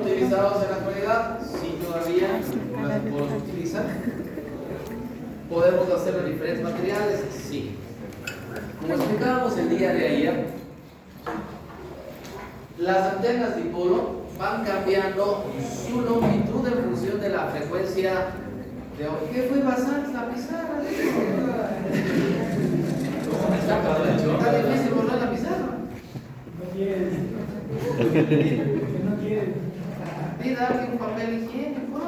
¿Utilizados en la actualidad? Sí, todavía las podemos utilizar. ¿Podemos hacerlo en diferentes materiales? Sí. Como explicábamos el día de ayer, las antenas dipolo van cambiando su longitud en función de la frecuencia de... ¿Qué fue bastante la pizarra? Está difícil borrar la pizarra. No quiere. No quiere. Mira, alguien un papel higiénico.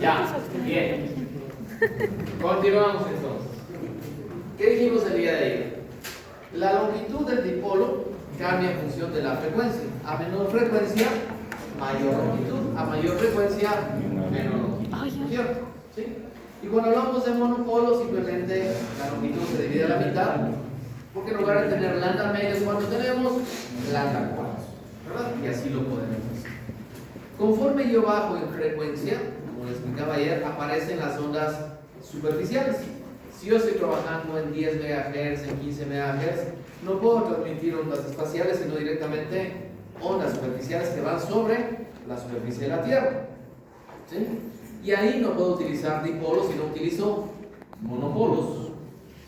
Ya, bien. Continuamos entonces. ¿Qué dijimos el día de ayer? La longitud del dipolo cambia en función de la frecuencia. A menor frecuencia, mayor longitud. A mayor frecuencia, menor longitud. ¿Cierto? ¿Sí? Y cuando hablamos de monopolo, simplemente la longitud se divide a la mitad, porque en lugar de tener lambda medios, ¿cuántos tenemos? Lambda cuartos, ¿verdad? Y así lo podemos hacer. Conforme yo bajo en frecuencia, como les explicaba ayer, aparecen las ondas superficiales. Si yo estoy trabajando en 10 MHz, en 15 MHz, no puedo transmitir ondas espaciales, sino directamente ondas superficiales que van sobre la superficie de la Tierra. ¿Sí? Y ahí no puedo utilizar dipolos, sino utilizo monopolos,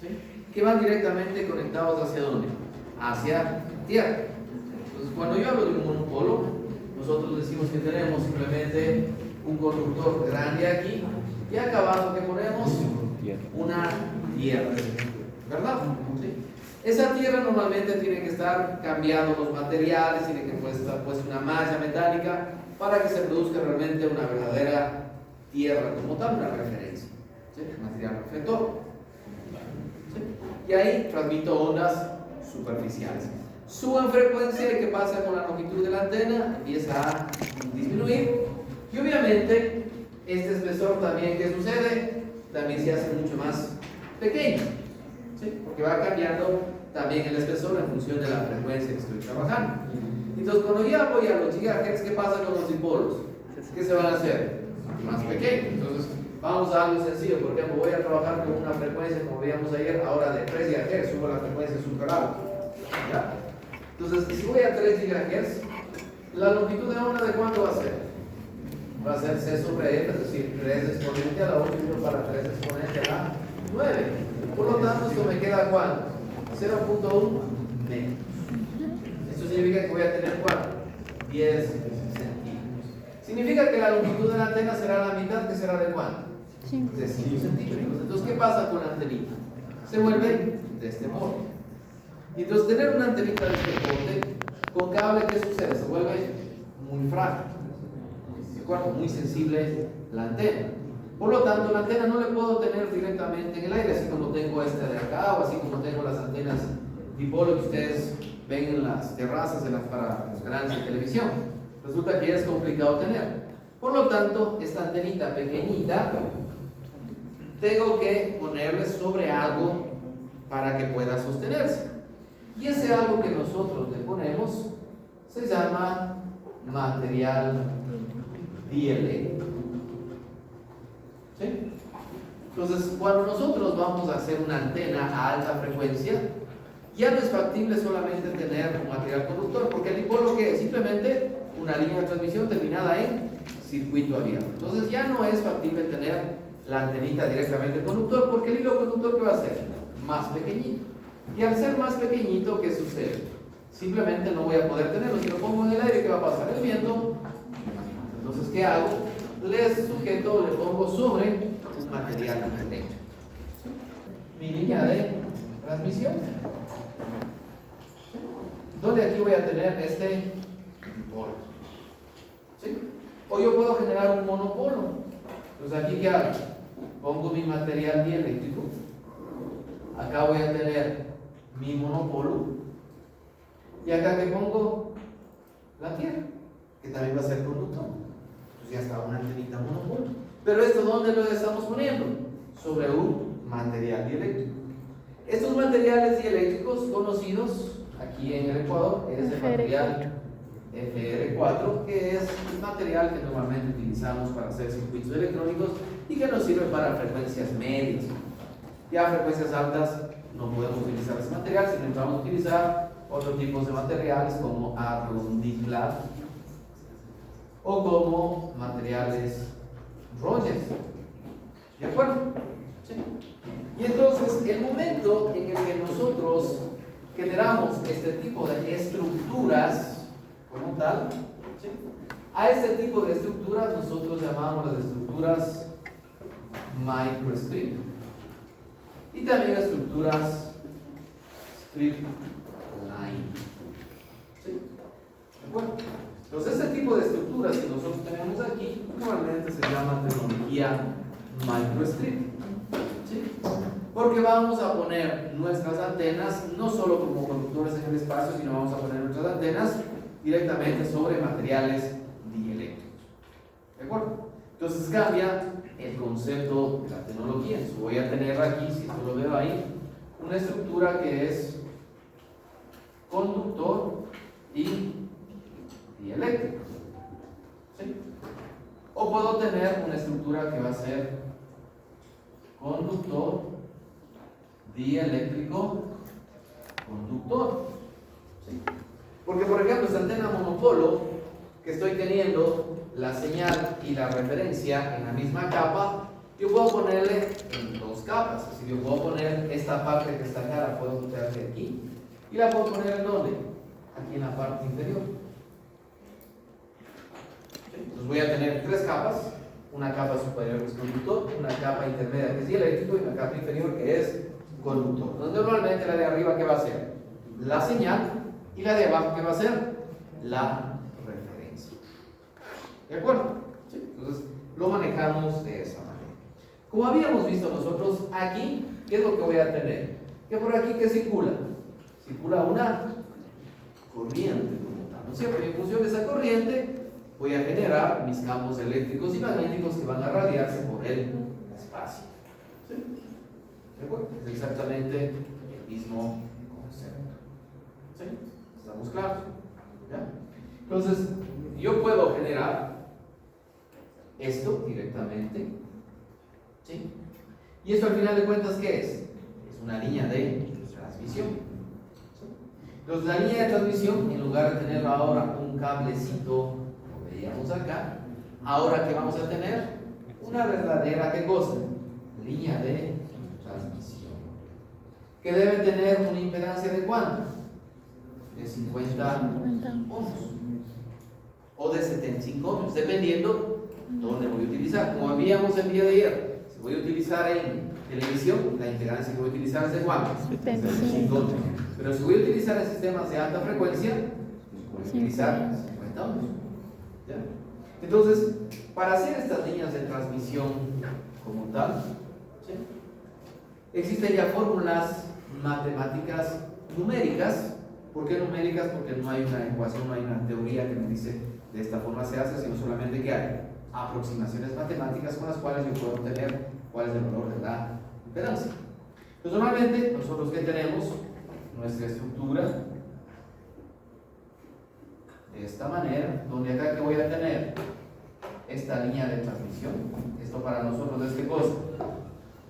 ¿sí? Que van directamente conectados ¿hacia dónde? Hacia Tierra. Entonces, cuando yo hablo de un monopolo, nosotros decimos que tenemos simplemente un conductor grande aquí y acá abajo que ponemos una tierra, ¿verdad? ¿Sí? Esa tierra normalmente tiene que estar cambiando los materiales, tiene que estar puesta una malla metálica para que se produzca realmente una verdadera tierra como tal, una referencia, ¿sí? Material reflector, ¿sí? Y ahí transmito ondas superficiales. Suben frecuencia y ¿qué pasa con la longitud de la antena? Empieza a disminuir y obviamente este espesor también, ¿qué sucede? También se hace mucho más pequeño, ¿sí? Porque va cambiando también el espesor en función de la frecuencia que estoy trabajando. Entonces cuando ya voy a los gigahertz, ¿qué pasa con los dipolos? ¿Qué se van a hacer? Más pequeños. Entonces vamos a algo sencillo. Por ejemplo, voy a trabajar con una frecuencia como veíamos ayer, ahora de 3 GHz, subo la frecuencia super alta, ¿ya? Entonces si voy a 3 GHz, la longitud de onda ¿de cuánto va a ser? Va a ser C sobre F, es decir, 3 exponente a la 8 para 3 exponente a la 9. Por lo tanto, esto me queda ¿cuánto? 0.1 metros. Esto significa que voy a tener ¿cuánto? 10 centímetros. Significa que la longitud de la antena será la mitad, que será de ¿cuánto? De 5 centímetros. Entonces, ¿qué pasa con la antenita? Se vuelve de este modo. Y entonces, tener una antenita de este porte, con cable, ¿qué sucede? Se vuelve muy frágil. ¿De acuerdo? Muy sensible la antena. Por lo tanto, la antena no le puedo tener directamente en el aire, así como tengo esta de acá, o así como tengo las antenas dipolo que ustedes ven en las terrazas para los canales de televisión. Resulta que es complicado tener. Por lo tanto, esta antenita pequeñita tengo que ponerle sobre algo para que pueda sostenerse. Y ese algo que nosotros le ponemos se llama material dieléctrico. ¿Sí? Entonces, cuando nosotros vamos a hacer una antena a alta frecuencia, ya no es factible solamente tener un material conductor, porque el dipolo que es simplemente una línea de transmisión terminada en circuito abierto. Entonces ya no es factible tener la antenita directamente conductor, porque el hilo conductor ¿qué va a ser? Más pequeñito. Y al ser más pequeñito, ¿qué sucede? Simplemente no voy a poder tenerlo. Si lo pongo en el aire, ¿qué va a pasar? El viento. Entonces, ¿qué hago? Le sujeto, le pongo sobre un material eléctrico. Mi línea de transmisión. ¿Dónde aquí voy a tener este dipolo? ¿Sí? O yo puedo generar un monopolo. Entonces aquí ¿qué hago? Pongo mi material dieléctrico. Acá voy a tener mi monopolo. Y acá que pongo la tierra, que también va a ser conductor. Entonces ya está una antenita monopolo. Pero esto ¿dónde lo estamos poniendo? Sobre un material dieléctrico. Estos materiales dieléctricos conocidos aquí en el Ecuador es el material FR4, que es el material que normalmente utilizamos para hacer circuitos electrónicos y que nos sirve para frecuencias medias. Ya a frecuencias altas no podemos utilizar ese material, sino que vamos a utilizar otros tipos de materiales como arrondiclado o como materiales Rogers. ¿De acuerdo? ¿Sí? Y entonces, el momento en el que nosotros generamos este tipo de estructuras como tal, ¿sí? A este tipo de estructuras nosotros llamamos las estructuras microstrip y también estructuras strip line. ¿Sí? Bueno, entonces este tipo de estructuras que nosotros tenemos aquí normalmente se llama tecnología microstrip. ¿Sí? Porque vamos a poner nuestras antenas no solo como conductores en el espacio, sino vamos a poner nuestras antenas directamente sobre materiales dieléctricos. ¿De acuerdo? Entonces cambia el concepto de la tecnología. Entonces voy a tener aquí, si esto lo veo ahí, una estructura que es conductor y dieléctrico. ¿Sí? O puedo tener una estructura que va a ser conductor, dieléctrico, conductor. ¿Sí? Porque, por ejemplo, esta antena monopolo que estoy teniendo la señal y la referencia en la misma capa, yo puedo ponerle en dos capas. Es decir, yo puedo poner esta parte que está acá, la puedo meterle aquí y la puedo poner en ¿dónde? Aquí en la parte inferior. ¿Sí? Entonces voy a tener tres capas. Una capa superior que es conductor, una capa intermedia que es dieléctrico y una capa inferior que es conductor. Entonces normalmente la de arriba, ¿qué va a ser? La señal, y la de abajo, ¿qué va a ser? La referencia. ¿De acuerdo? ¿Sí? Entonces lo manejamos de esa manera. Como habíamos visto nosotros aquí, ¿qué es lo que voy a tener? Que por aquí, ¿qué circula? Circula una corriente como tal, ¿no es cierto? Y en función de esa corriente voy a generar mis campos eléctricos y magnéticos que van a radiarse por el espacio. ¿Sí? ¿De acuerdo? Es exactamente el mismo concepto. ¿Sí? ¿Estamos claros? ¿Ya? Entonces, yo puedo generar esto directamente. ¿Sí? Y esto al final de cuentas, ¿qué es? Es una línea de transmisión. ¿Sí? Entonces, la línea de transmisión, en lugar de tener ahora un cablecito, veíamos acá, ahora que vamos a tener una verdadera, ¿qué cosa? Línea de transmisión, que debe tener una impedancia de ¿cuánto? De 50 ohms o de 75 ohms, dependiendo dónde voy a utilizar. Como habíamos el día de ayer, si voy a utilizar en televisión, la impedancia que voy a utilizar es de ¿cuánto? 75 ohms. Pero si voy a utilizar en sistemas de alta frecuencia, voy a utilizar 50 ohms. ¿Ya? Entonces, para hacer estas líneas de transmisión como tal, ¿sí? Existen ya fórmulas matemáticas numéricas. ¿Por qué numéricas? Porque no hay una ecuación, no hay una teoría que me dice de esta forma se hace, sino solamente que hay aproximaciones matemáticas con las cuales yo puedo tener cuál es el valor de la impedancia. Pues normalmente nosotros que tenemos nuestra estructura de esta manera, donde acá que voy a tener esta línea de transmisión. Esto para nosotros es ¿qué cosa?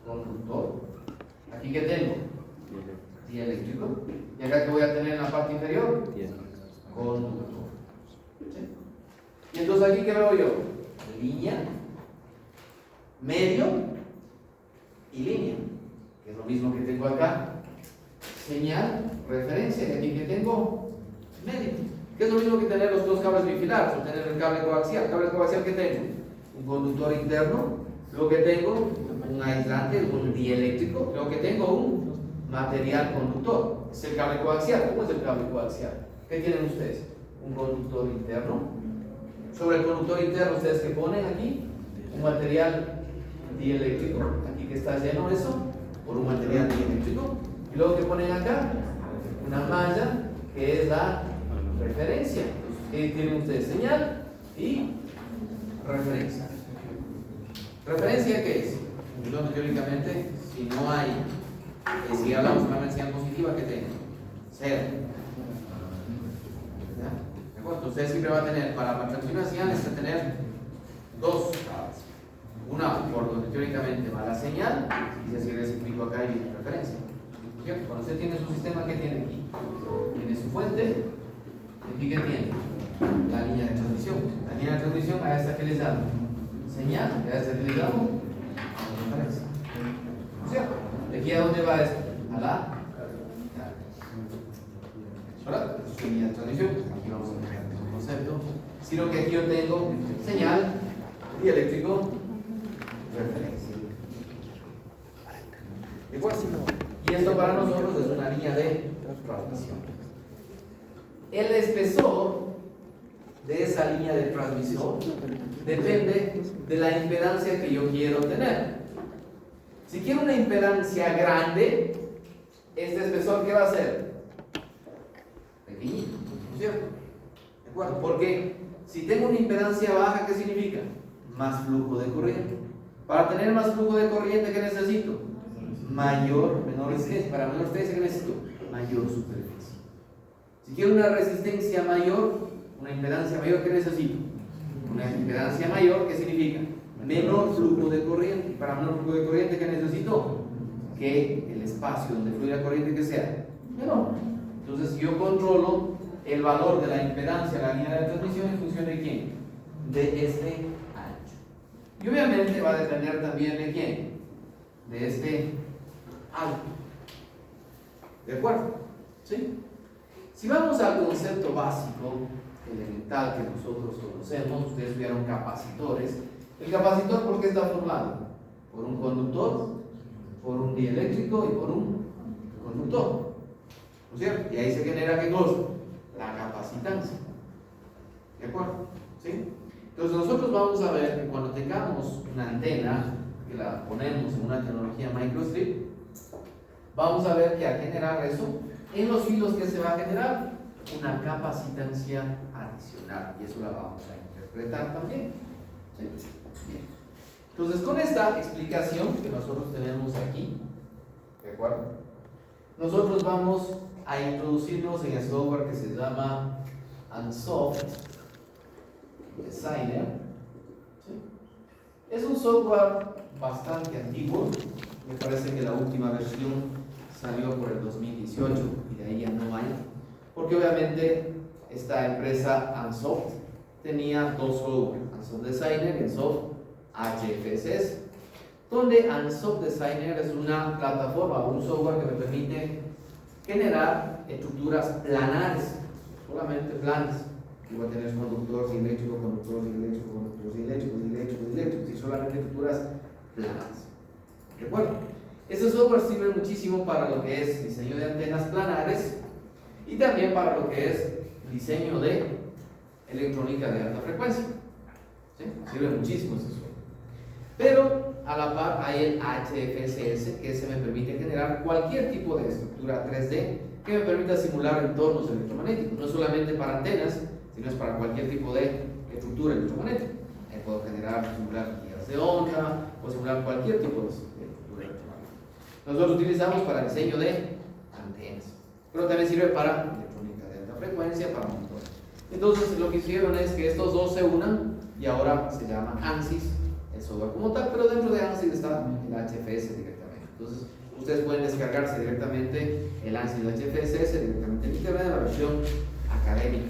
Conductor. Aquí que tengo dieléctrico. Y acá que voy a tener en la parte inferior conductor. ¿Sí? Y entonces aquí que veo yo línea, medio y línea, que es lo mismo que tengo acá. Señal, referencia, y aquí que tengo medio, que es lo mismo que tener los dos cables bifilares o tener el cable coaxial. ¿El cable coaxial que tengo? Un conductor interno, luego que tengo un aislante, un dieléctrico, luego que tengo un material conductor. Es el cable coaxial. ¿Cómo es el cable coaxial? ¿Qué tienen ustedes? Un conductor interno. Sobre el conductor interno, ¿ustedes qué ponen aquí? Un material dieléctrico. Aquí que está lleno eso, por un material dieléctrico. Y luego que ponen acá, una malla que es la referencia. ¿Qué tienen ustedes? Señal y referencia. ¿Referencia qué es? Entonces, teóricamente, si no hay, si hablamos de una señal positiva, ¿qué tengo? Cero. ¿De acuerdo? Usted siempre va a tener, para transmitir una señal, necesita tener dos cables. Una, por donde teóricamente va la señal, y así les explico acá y mi referencia. ¿Cierto? Cuando usted tiene su sistema, ¿qué tiene aquí? Tiene su fuente, ¿y qué tiene? La línea de transmisión. La línea de transmisión, a esta que les damos señal, y a esta que les damos referencia. ¿Cierto? ¿De aquí a dónde va esto? A la ¿verdad? Es línea de transmisión. Aquí vamos a dejar el concepto. Sino que aquí yo tengo señal y eléctrico referencia. ¿De acuerdo? Y esto para nosotros es una línea de transmisión. El espesor de esa línea de transmisión depende de la impedancia que yo quiero tener. Si quiero una impedancia grande, este espesor, ¿qué va a hacer? Pequeñito, ¿no es cierto? ¿De acuerdo? Porque si tengo una impedancia baja, ¿qué significa? Más flujo de corriente. Para tener más flujo de corriente, ¿qué necesito? Menor resistencia. Para menor resistencia, ¿qué necesito? Mayor superficie. Si quiero una resistencia mayor, una impedancia mayor, ¿qué necesito? Una impedancia mayor, ¿qué significa? Menor flujo de corriente. Y para menor flujo de corriente, ¿qué necesito? Que el espacio donde fluye la corriente que sea menor. Entonces yo controlo el valor de la impedancia, la línea de transmisión, en función de quién? De este ancho. Y obviamente va a depender también de quién? De este alto. ¿De acuerdo? ¿Sí? Si vamos al concepto básico, elemental que nosotros conocemos, ustedes estudiaron capacitores. El capacitor, ¿por qué está formado? Por un conductor, por un dieléctrico y por un conductor. ¿No es cierto? Y ahí se genera ¿qué cosa? La capacitancia. ¿De acuerdo? ¿Sí? Entonces nosotros vamos a ver que cuando tengamos una antena, que la ponemos en una tecnología microstrip, vamos a ver que al generar eso, en los hilos que se va a generar, una capacitancia adicional. Y eso la vamos a interpretar también. ¿Sí? Bien. Entonces con esta explicación que nosotros tenemos aquí, ¿de acuerdo? Nosotros vamos a introducirnos en el software que se llama Ansoft Designer. ¿Sí? Es un software bastante antiguo, me parece que la última versión salió por el 2018 y de ahí ya no hay, porque obviamente esta empresa Ansoft tenía dos software, Ansoft Designer y Ansoft HFSS, donde Ansoft Designer es una plataforma o un software que me permite generar estructuras planares, solamente planas. Y voy a tener conductores eléctricos, conductores eléctricos, conductores eléctricos, eléctricos, eléctricos, y solamente estructuras planas. ¿De acuerdo? Este software sirve muchísimo para lo que es diseño de antenas planares y también para lo que es diseño de electrónica de alta frecuencia. ¿Sí? Sirve muchísimo ese software. Pero a la par hay el HFSS, que se me permite generar cualquier tipo de estructura 3D que me permita simular entornos electromagnéticos, no solamente para antenas, sino es para cualquier tipo de estructura electromagnética. Ahí puedo simular guías de onda, o simular cualquier tipo de estructura electromagnética. Nosotros utilizamos para diseño de antenas, pero también sirve para electrónica de alta frecuencia, para motores. Entonces lo que hicieron es que estos dos se unan y ahora se llama ANSYS, el software como tal, pero dentro de ANSYS está el HFS directamente. Entonces ustedes pueden descargarse directamente el ANSYS del HFSS directamente en internet en la versión académica.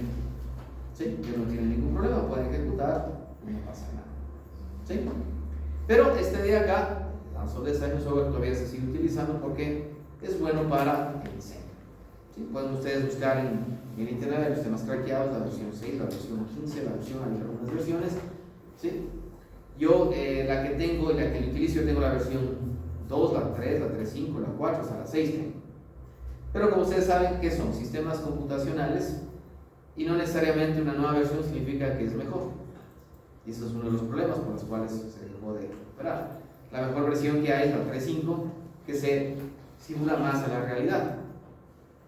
¿Sí? Que no tiene ningún problema, pueden ejecutar, no pasa nada. ¿Sí? Pero este de acá, Ansoft Designer software todavía se sigue utilizando porque es bueno para el diseño. ¿Sí? Pueden ustedes buscar en internet los temas craqueados, la versión 6, la versión 15, la versión, hay algunas versiones. ¿Sí? Yo la que tengo y la que utilizo, yo tengo la versión 2, la 3, la 3.5, la 4, hasta la 6. Pero como ustedes saben, ¿qué son? Sistemas computacionales, y no necesariamente una nueva versión significa que es mejor. Y eso es uno de los problemas por los cuales se dejó de operar. La mejor versión que hay es la 3.5, que se simula más a la realidad.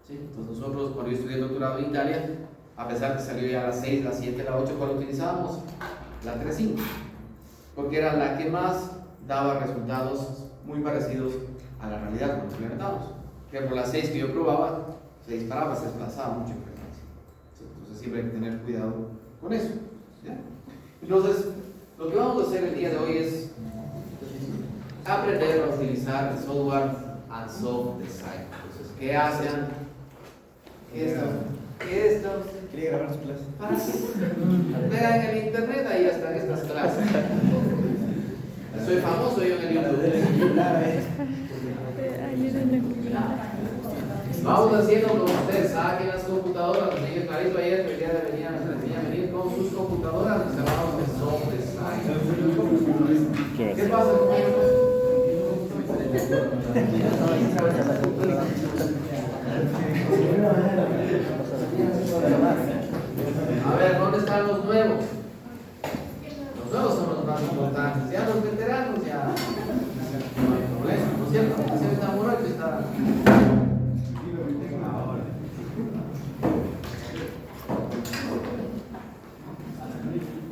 ¿Sí? Entonces nosotros, cuando yo estudié el doctorado en Italia, a pesar que salió ya la 6, la 7, la 8, ¿cuál utilizábamos? La 3.5, porque era la que más daba resultados muy parecidos a la realidad cuando experimentamos. Por ejemplo, la 6 que yo probaba, se disparaba, se desplazaba mucho en frecuencia. ¿Sí? Entonces siempre hay que tener cuidado con eso. ¿Ya? Entonces, lo que vamos a hacer el día de hoy es aprender a utilizar el software and soft design. Entonces, ¿qué hacen? ¿Qué estamos? Quería grabar su clase. Vean en el internet, ahí están estas clases. Soy famoso yo en el YouTube. Vamos haciendo como ustedes saquen las computadoras. Los niños clarito ayer que el día de venir con sus computadoras y cerramos el soft design. ¿Qué pasa con ellos? A ver, ¿dónde están los nuevos? Los nuevos son los más importantes. Ya los veteranos ya no hay problema, ¿no es cierto? Si está muerto está.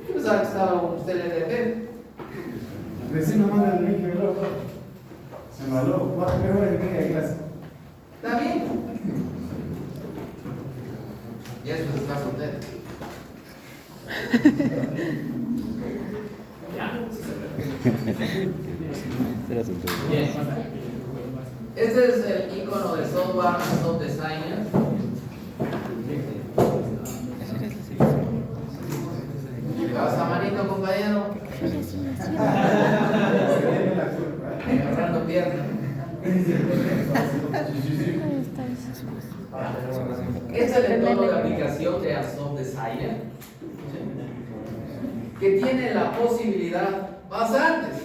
Yo pensaba que estaba usted en el DP. Recién me manda el link, me loco. Se maló. 4 horas que tenga de clase. ¿Está bien? Y eso está soltero. Ya. Bien. Este es el icono de software soft designer. ¿Qué pasa, manito, compañero? Agarrando piernas. Este es el entorno de aplicación de Soft Designer, que tiene la posibilidad bastantes.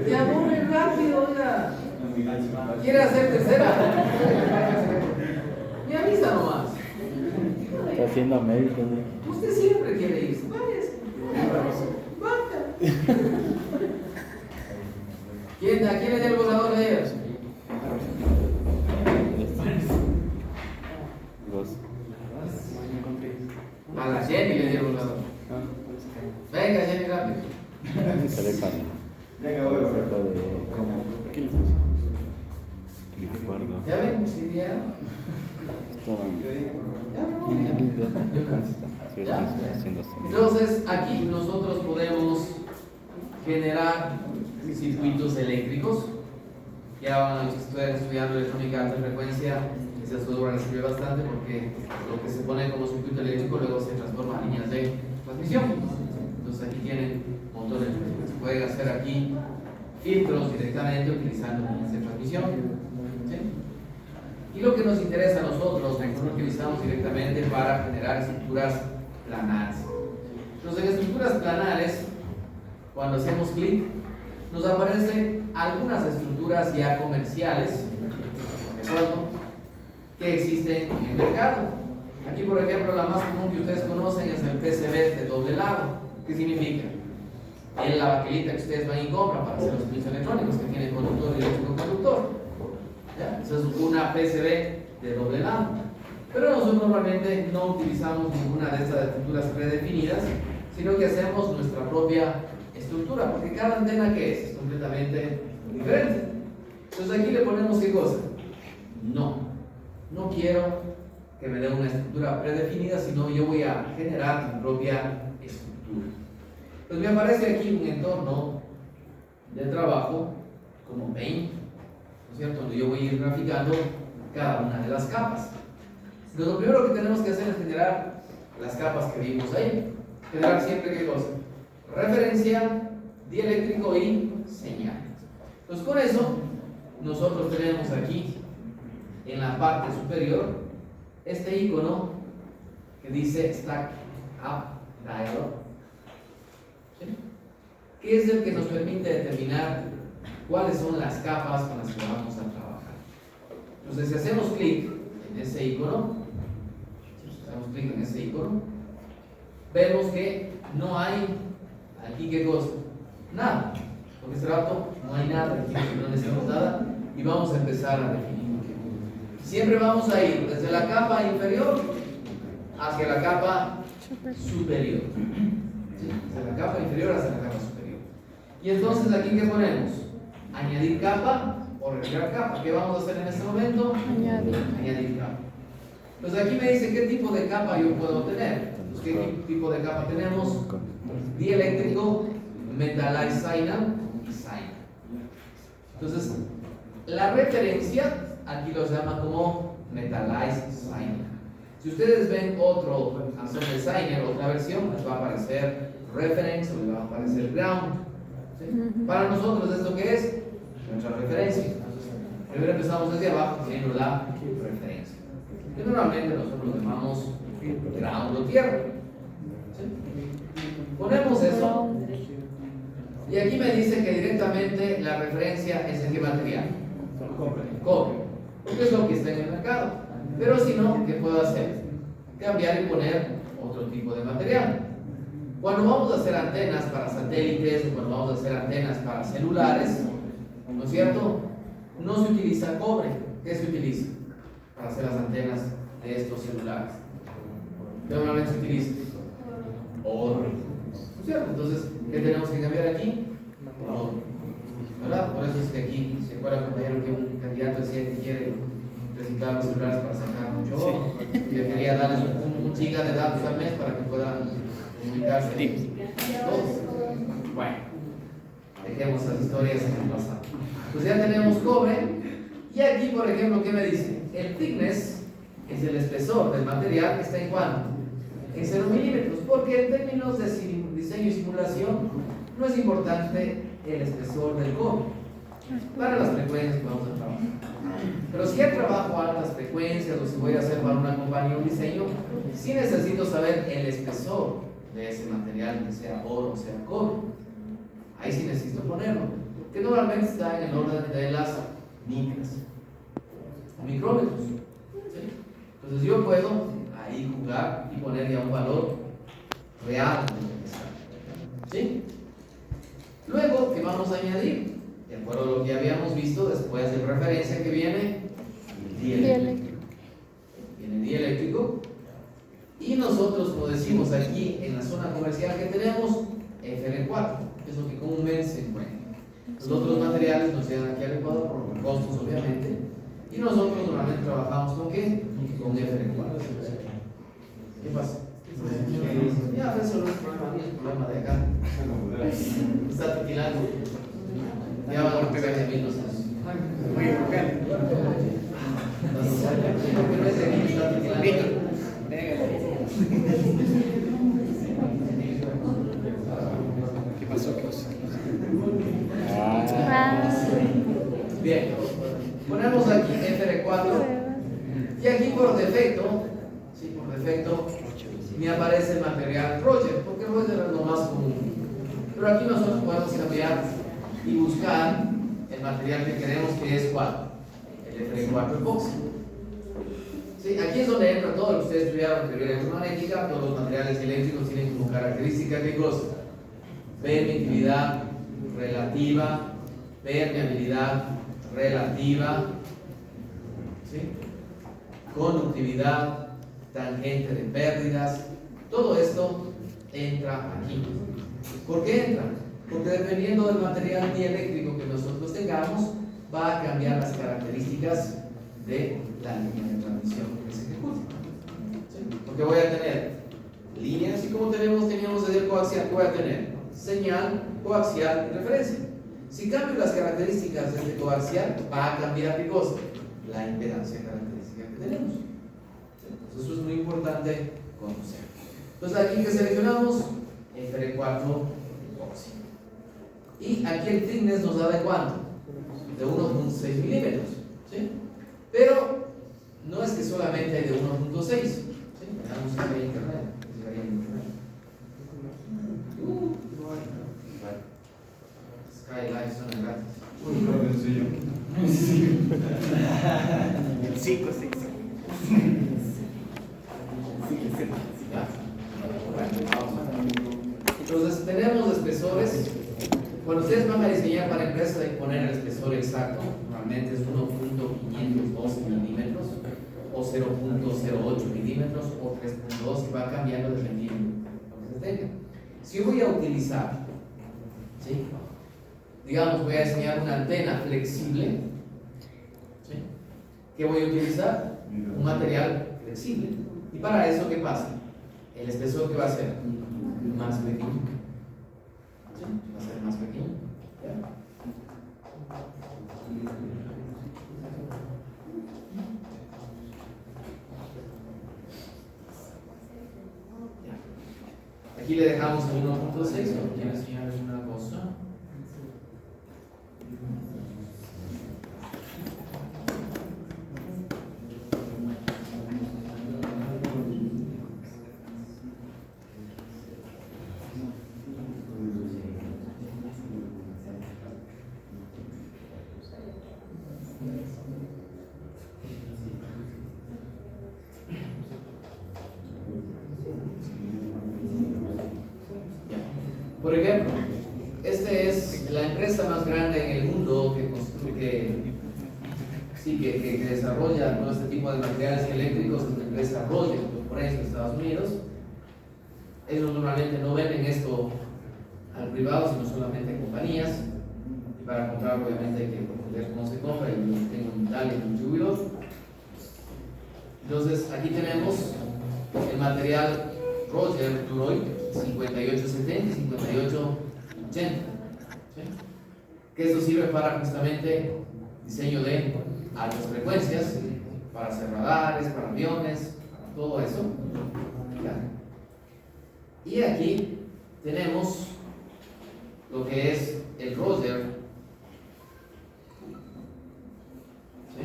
Te aburre rápido, oiga. ¿Quiere hacer tercera? Me avisa nomás. Está haciendo médico. Usted siempre quiere irse. Vaya. ¿A quién le dio el volador de ellos? A la Jenny le dio el volador. Venga, Jenny, rápido. Venga, voy a ver. ¿Qué le puso? ¿Ya ven? ¿Sí dieron? Entonces, aquí nosotros podemos generar circuitos eléctricos. Ya van a estar estudiando electrónica de alta frecuencia. Ese software les sirve bastante porque lo que se pone como circuito eléctrico luego se transforma en líneas de transmisión. Entonces, aquí tienen motores. Se pueden hacer aquí filtros directamente utilizando líneas de transmisión. ¿Sí? Y lo que nos interesa a nosotros, lo utilizamos directamente para generar estructuras planares. Entonces, en estructuras planares, cuando hacemos clic, nos aparecen algunas estructuras ya comerciales, ¿de acuerdo?, que existen en el mercado. Aquí, por ejemplo, la más común que ustedes conocen es el PCB de doble lado. ¿Qué significa? Es la baquelita que ustedes van y compran para hacer los circuitos electrónicos, que tiene conductor y electroconductor. ¿Ya? Esa es una PCB de doble lado. Pero nosotros normalmente no utilizamos ninguna de estas estructuras predefinidas, sino que hacemos nuestra propia estructura, porque cada antena que es completamente diferente. Entonces aquí le ponemos ¿qué cosa? No quiero que me dé una estructura predefinida, sino yo voy a generar mi propia estructura. Pues me aparece aquí un entorno de trabajo como Paint, ¿no es cierto?, donde yo voy a ir graficando cada una de las capas. Entonces, lo primero que tenemos que hacer es generar las capas que vimos ahí. Generar siempre ¿qué cosa? Referencia, dieléctrico y señal. Entonces, con eso nosotros tenemos aquí en la parte superior este icono que dice Stack Up Dialog, ¿sí?, que es el que nos permite determinar cuáles son las capas con las que vamos a trabajar. Entonces, si hacemos clic en ese icono, vemos que no hay aquí ¿qué cosa? Nada. Porque este rato no hay nada, aquí no necesitamos nada y vamos a empezar a definir. Siempre vamos a ir desde la capa inferior hacia la capa superior. ¿Sí? Desde la capa inferior hacia la capa superior. Y entonces aquí ¿qué ponemos? Añadir capa o retirar capa. ¿Qué vamos a hacer en este momento? Añadir capa. Pues aquí me dice qué tipo de capa yo puedo tener. Pues, ¿qué tipo de capa tenemos? Dieléctrico metallized signal y signal. Entonces, la referencia aquí lo llama como metallized signal. Si ustedes ven otro ensemble signer, otra versión, les va a aparecer reference o les va a aparecer ground. ¿Sí? Para nosotros, ¿esto qué es? Nuestra referencia. Primero empezamos desde abajo poniendo la referencia. Que normalmente nosotros lo llamamos ground o tierra. ¿Sí? Ponemos eso. Y aquí me dice que directamente la referencia es en qué material. Cobre. Porque es lo que está en el mercado. Pero si no, ¿qué puedo hacer? Cambiar y poner otro tipo de material. Cuando vamos a hacer antenas para satélites o cuando vamos a hacer antenas para celulares, ¿no es cierto? No se utiliza cobre. ¿Qué se utiliza para hacer las antenas de estos celulares? ¿Qué normalmente se utiliza? Oro. ¿No es cierto? Entonces, ¿qué tenemos que cambiar aquí? Oro. ¿Verdad? Por eso es que aquí, ¿se acuerdan, compañero, que un candidato decía que quiere reciclar los celulares para sacar mucho oro? Y yo quería darles un giga de datos al mes para que puedan comunicarse todos. Bueno, dejemos esas historias en el pasado. Pues ya tenemos cobre. Y aquí, por ejemplo, ¿qué me dice? El thickness, que es el espesor del material, está en ¿cuánto? En 0 milímetros, porque en términos de diseño y simulación no es importante el espesor del cobre para las frecuencias que vamos a trabajar. Pero si ya trabajo a altas frecuencias o si voy a hacer para una compañía un diseño, sí necesito saber el espesor de ese material, que sea oro o sea cobre. Ahí sí necesito ponerlo, que normalmente está en el orden de las micras o micrómetros. ¿Sí? Entonces yo puedo ahí jugar y poner ya un valor real de lo que está. ¿Sí? Luego, ¿qué vamos a añadir? De acuerdo a lo que habíamos visto, después de referencia que viene el dieléctrico. Viene el dieléctrico. Y nosotros, como decimos aquí en la zona comercial que tenemos, FR4, que es lo que comúnmente se encuentra. Los otros materiales nos llegan aquí al Ecuador por costos, obviamente. Y nosotros normalmente trabajamos con ¿qué? Con FR4. ¿Qué pasa? Ya, eso no es problema mío, es problema de acá. Está titilando. Ya van a empezar a mí los años. No es de aquí, está titilando. ¿Qué pasó? ¿Qué pasó? Bien, ponemos aquí FR4 y aquí por defecto, sí, por defecto me aparece el material Roger, porque Roger es lo más común. Pero aquí nosotros podemos cambiar y buscar el material que queremos, que es ¿cuál? El FR4 epoxi. ¿Sí? Aquí es donde entra todo lo que ustedes estudiaron en teoría electromagnética. Todos los materiales eléctricos tienen como característica ¿qué cosa? Permitividad relativa, permeabilidad relativa, ¿sí? Conductividad, tangente de pérdidas. Todo esto entra aquí. ¿Por qué entra? Porque dependiendo del material dieléctrico que nosotros tengamos, va a cambiar las características de la línea de transmisión que se ejecuta. ¿Sí? Porque voy a tener líneas, así como teníamos desde el coaxial, voy a tener señal, coaxial y referencia. Si cambio las características de este coaxial, va a cambiar ¿qué cosa? La impedancia característica que tenemos. ¿Sí? Entonces eso es muy importante conocer. Entonces aquí que seleccionamos FR4 epoxi. Y aquí el thickness nos da de cuánto? De 1.6 milímetros. ¿Sí? Pero no es que solamente hay de 1.6. ¿Sí? Veamos aquí en internet. Skylight son gratis. El 5, 6. Entonces tenemos espesores. Cuando ustedes van a diseñar para empresas hay que poner el espesor exacto. Normalmente es 1.512 milímetros o 0.08 milímetros o 3.2 y va cambiando dependiendo de lo que se tenga. Si voy a utilizar, ¿sí? Digamos, voy a diseñar una antena flexible, ¿sí? ¿Qué voy a utilizar? Un material flexible. Y para eso, ¿qué pasa? El espesor que va a ser más pequeño. ¿Sí? Va a ser Aquí le dejamos el 1.6, ¿no? ¿Quiere enseñar alguna cosa? Por ejemplo, esta es la empresa más grande en el mundo que desarrolla todo este tipo de materiales eléctricos, es la empresa Roger Corporation de Estados Unidos. Ellos normalmente no venden esto al privado, sino solamente a compañías. Y para comprar, obviamente, hay que ver cómo se compra. Y yo tengo un Italia y un distribuidor. Entonces, aquí tenemos el material Roger Duroy 5870 y 5880, ¿sí? Que esto sirve para justamente diseño de altas frecuencias, para hacer radares, para aviones, para todo eso. ¿Ya? Y aquí tenemos lo que es el Roger, ¿sí?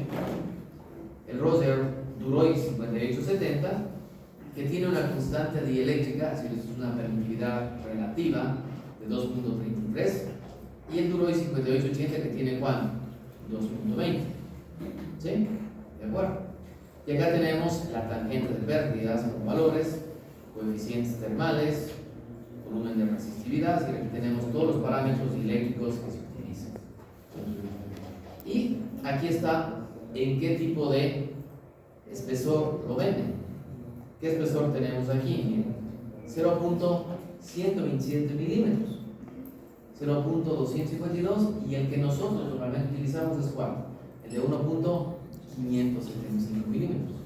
El Roger Duroy 5870, que tiene una constante dieléctrica, es decir, es una permitividad relativa de 2.33, y el Duroy 5880 que tiene ¿cuánto? 2.20. ¿Sí? ¿De acuerdo? Y acá tenemos la tangente de pérdidas con valores, coeficientes termales, volumen de resistividad, y aquí tenemos todos los parámetros eléctricos que se utilizan. Y aquí está en qué tipo de espesor lo venden. ¿Qué espesor tenemos aquí? 0.127 milímetros, 0.252, y el que nosotros normalmente utilizamos es ¿cuál? El de 1.575 milímetros.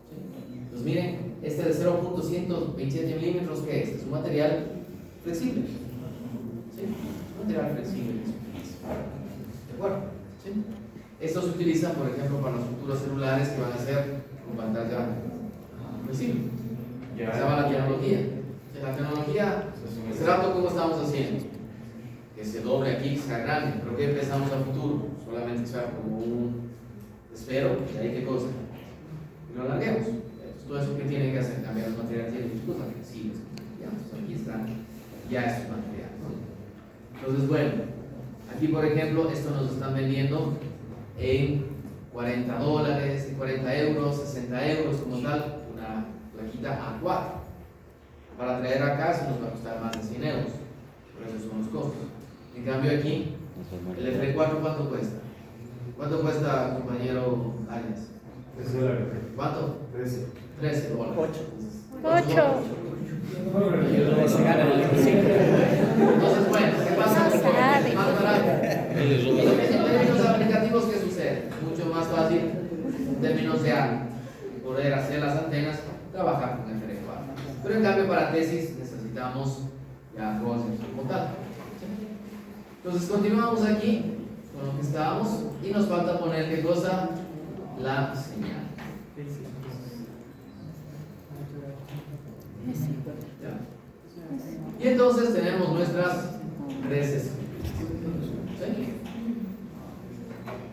¿Sí? Entonces miren, este de 0.127 milímetros, ¿qué es? Es un material flexible. ¿Sí? Un material flexible que se utiliza. ¿De acuerdo? ¿Sí? Esto se utiliza, por ejemplo, para los futuros celulares que van a ser con pantalla flexible. Esa va la tecnología. La tecnología, hace rato, ¿cómo estamos haciendo? Que se doble aquí, sea grande, pero ¿qué pensamos al futuro? Solamente sea como un esfero, y ahí qué cosa. Y lo alarguemos. Todo eso que tiene que hacer, cambiar los materiales eléctricos a flexibles. Ya, pues aquí están ya estos materiales. Entonces, bueno, aquí por ejemplo, esto nos están vendiendo en $40, 40 euros, 60 euros como tal, una plaquita A4. Para traer acá se nos va a costar más de 100 euros, por eso son los costos. En cambio aquí, el F4 ¿cuánto cuesta? ¿Cuánto cuesta, compañero Arias? $13. ¿Cuánto? 13. 13 dólares. 8. Entonces, bueno, ¿qué pasa? No sabe. Más barato. En términos aplicativos, ¿qué sucede? Mucho más fácil, en términos de poder hacer las antenas, trabajar con F4. Pero en cambio, para tesis necesitamos ya Roger como tal. Entonces, continuamos aquí con lo que estábamos y nos falta poner ¿qué cosa? La señal. ¿Ya? Y entonces tenemos nuestras redes. ¿Sí?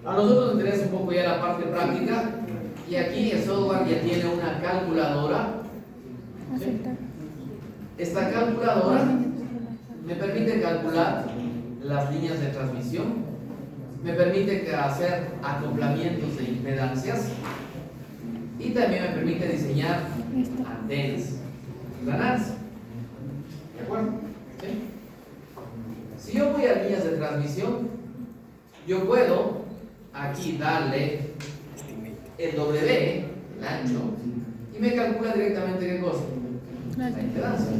A nosotros nos interesa un poco ya la parte práctica, y aquí el software ya tiene una calculadora. ¿Sí? Esta calculadora me permite calcular las líneas de transmisión, me permite hacer acoplamientos de impedancias y también me permite diseñar antenas planares. ¿De acuerdo? ¿Sí? Si yo voy a líneas de transmisión, yo puedo aquí darle el W, el ancho, y me calcula directamente qué cosa, la impedancia.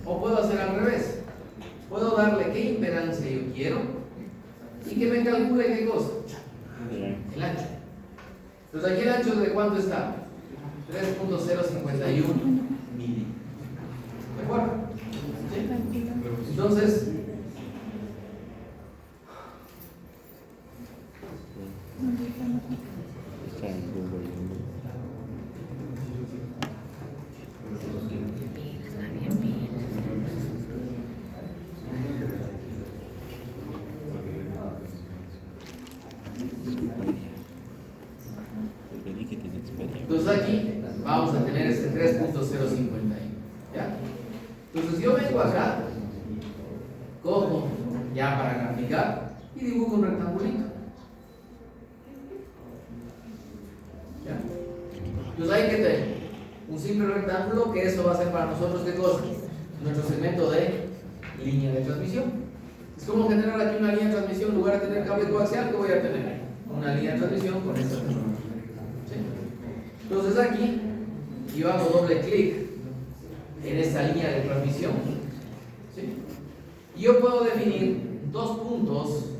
O puedo hacer al revés, puedo darle qué impedancia yo quiero y que me calcule qué cosa, el ancho. Entonces aquí el ancho de cuánto está, 3.051 milímetros. ¿De acuerdo? ¿Sí? Entonces Entonces aquí vamos a tener este 3.051. ¿Ya? Entonces yo vengo acá, cojo ya para graficar y dibujo un rectangulito. ¿Ya? Entonces ahí que tengo un simple rectángulo, que eso va a ser para nosotros ¿qué cosa? Nuestro segmento de línea de transmisión. Es como generar aquí una línea de transmisión en lugar de tener cable coaxial, que voy a tener una línea de transmisión con esta. ¿Sí? Entonces aquí yo hago doble clic en esta línea de transmisión. ¿Sí? Y yo puedo definir dos puntos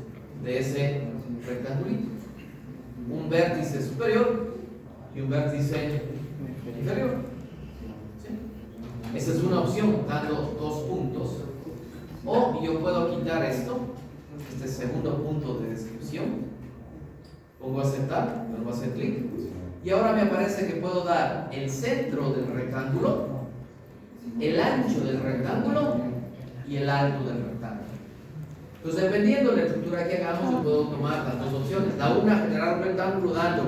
de ese rectangulito: un vértice superior y un vértice inferior. ¿Sí? Esa es una opción, dando dos puntos. O yo puedo quitar esto, este segundo punto de descripción, pongo aceptar, vuelvo a hacer clic, y ahora me aparece que puedo dar el centro del rectángulo, el ancho del rectángulo y el alto del rectángulo. Entonces, dependiendo de la estructura que hagamos, yo puedo tomar las dos opciones. La una, generar un rectángulo dando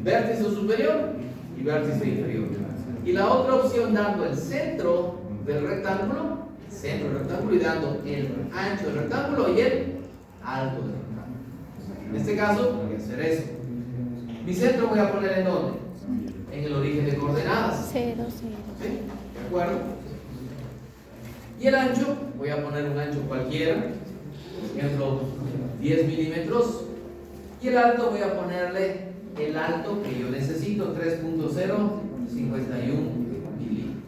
vértice superior y vértice inferior. Y la otra opción, dando el centro del rectángulo, y dando el ancho del rectángulo y el alto del rectángulo. En este caso, voy a hacer eso. Mi centro voy a poner ¿en dónde? En el origen de coordenadas. 0, 0. ¿Sí? ¿De acuerdo? Y el ancho, voy a poner un ancho cualquiera, por ejemplo 10 milímetros, y el alto voy a ponerle el alto que yo necesito, 3.051 milímetros.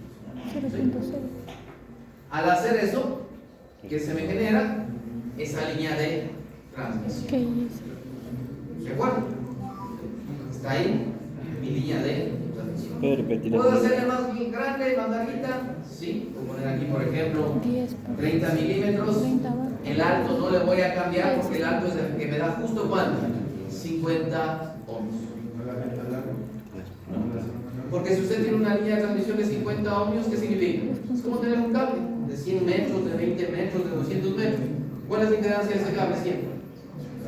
0.0. Al hacer eso, ¿qué se me genera? Esa línea de transmisión. ¿Qué es? ¿De acuerdo? Está ahí mi línea de transmisión. ¿Puedo repetir? ¿Puedo hacerle más grande, más larguita? Sí, puedo poner aquí, por ejemplo, 10. 30 milímetros. 30 va. El alto no le voy a cambiar porque el alto es el que me da justo cuánto, 50 ohmios. Porque si usted tiene una línea de transmisión de 50 ohmios, ¿qué significa? Es como tener un cable de 100 metros, de 20 metros, de 200 metros. ¿Cuál es la impedancia de ese cable siempre?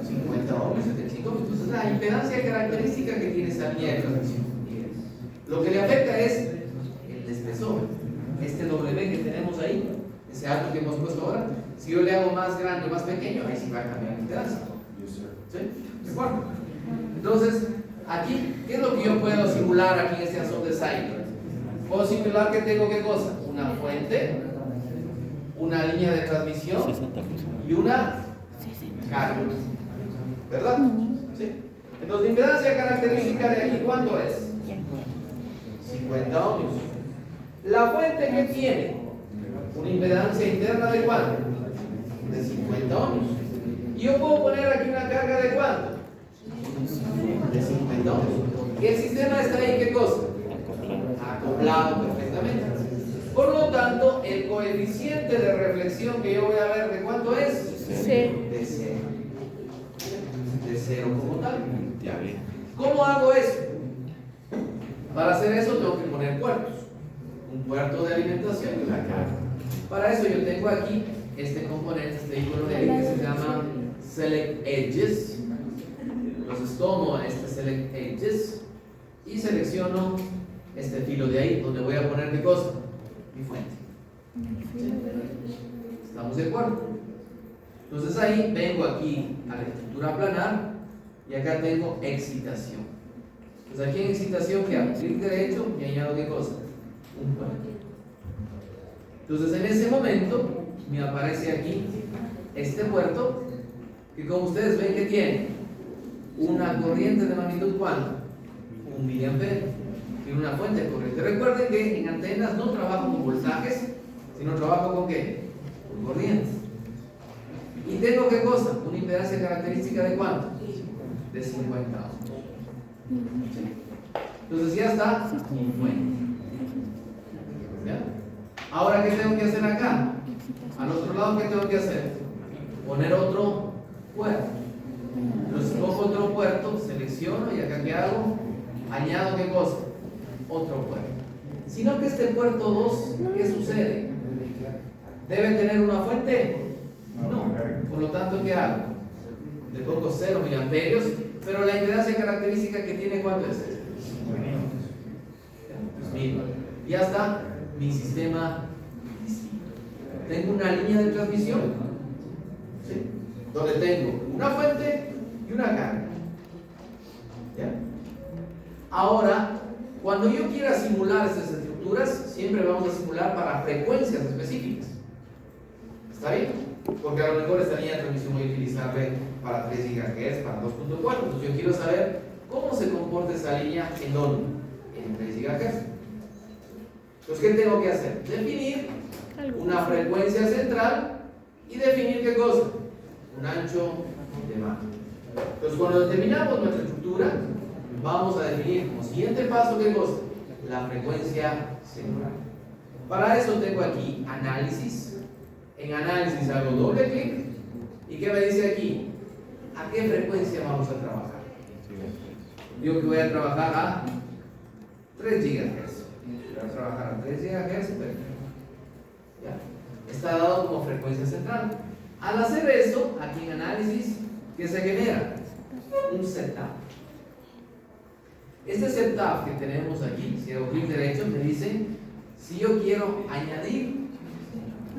50 ohmios, 75 ohmios. Entonces, la impedancia característica que tiene esa línea de transmisión. Lo que le afecta es el espesor, este W que tenemos ahí, ese alto que hemos puesto ahora. Si yo le hago más grande o más pequeño, ahí sí va a cambiar la impedancia. ¿Sí? ¿De acuerdo? Entonces, aquí, ¿qué es lo que yo puedo simular aquí en este asón de Seidel? Puedo simular que tengo ¿qué cosa? Una fuente, una línea de transmisión y una carga. ¿Verdad? ¿Sí? Entonces, la impedancia característica de aquí, ¿cuánto es? 50 ohmios. La fuente que tiene una impedancia interna de cuánto? De 50 ohmios. Y yo puedo poner aquí una carga de cuánto? De 50 ohmios. Y el sistema está ahí, ¿qué cosa? Acoplado perfectamente. Por lo tanto, el coeficiente de reflexión que yo voy a ver, ¿de cuánto es? Sí. De 0. De 0 como tal. ¿Cómo hago eso? Para hacer eso tengo que poner puertos. Un puerto de alimentación y una carga. Para eso yo tengo aquí este componente, este icono de ahí que se llama Select Edges. Entonces tomo este Select Edges y selecciono este filo de ahí donde voy a poner mi cosa, mi fuente. ¿Sí? ¿Estamos de acuerdo? Entonces ahí vengo aquí a la estructura planar y acá tengo excitación. Entonces aquí en excitación que hago clic derecho y añado ¿qué cosa? Un puerto. Entonces en ese momento me aparece aquí este puerto que, como ustedes ven, que tiene una corriente de magnitud ¿cuánto? 1 miliampere. Tiene una fuente de corriente. Recuerden que en antenas no trabajo con voltajes, sino trabajo con ¿qué? Con corrientes. ¿Y tengo qué cosa? Una impedancia característica de ¿cuánto? De 50 ohmios. ¿Sí? Entonces ya está mi fuente. ¿Ya? Ahora, ¿qué tengo que hacer acá? Al otro lado, ¿qué tengo que hacer? Poner otro puerto. Entonces cojo otro puerto, selecciono y acá ¿qué hago? Añado ¿qué cosa? Otro puerto. Sino que este puerto 2, ¿qué sucede? ¿Debe tener una fuente? No. Por lo tanto, ¿qué hago? Le pongo 0 miliamperios Pero la impedancia característica que tiene, ¿cuánto es? 1000. Ya está mi sistema distinto. Tengo una línea de transmisión, ¿sí?, donde tengo una fuente y una carga. ¿Ya? Ahora, cuando yo quiera simular estas estructuras, siempre vamos a simular para frecuencias específicas. ¿Está bien? Porque a lo mejor esta línea de transmisión voy a utilizarla para 3 GHz, para 2.4. Entonces yo quiero saber cómo se comporta esa línea en dónde, en 3 GHz. Entonces, ¿qué tengo que hacer? Definir una frecuencia central y definir ¿qué cosa? Un ancho de banda. Entonces, cuando determinamos nuestra estructura, vamos a definir como siguiente paso ¿qué cosa? La frecuencia central. Para eso tengo aquí análisis. En análisis hago doble clic. ¿Y qué me dice aquí? ¿A qué frecuencia vamos a trabajar? Digo que voy a trabajar a 3 GHz. Voy a trabajar a 3 GHz, perfecto. ¿Ya? Está dado como frecuencia central. Al hacer eso, aquí en análisis, ¿qué se genera? Un setup. Este setup que tenemos aquí, si hago clic derecho, me dice si yo quiero añadir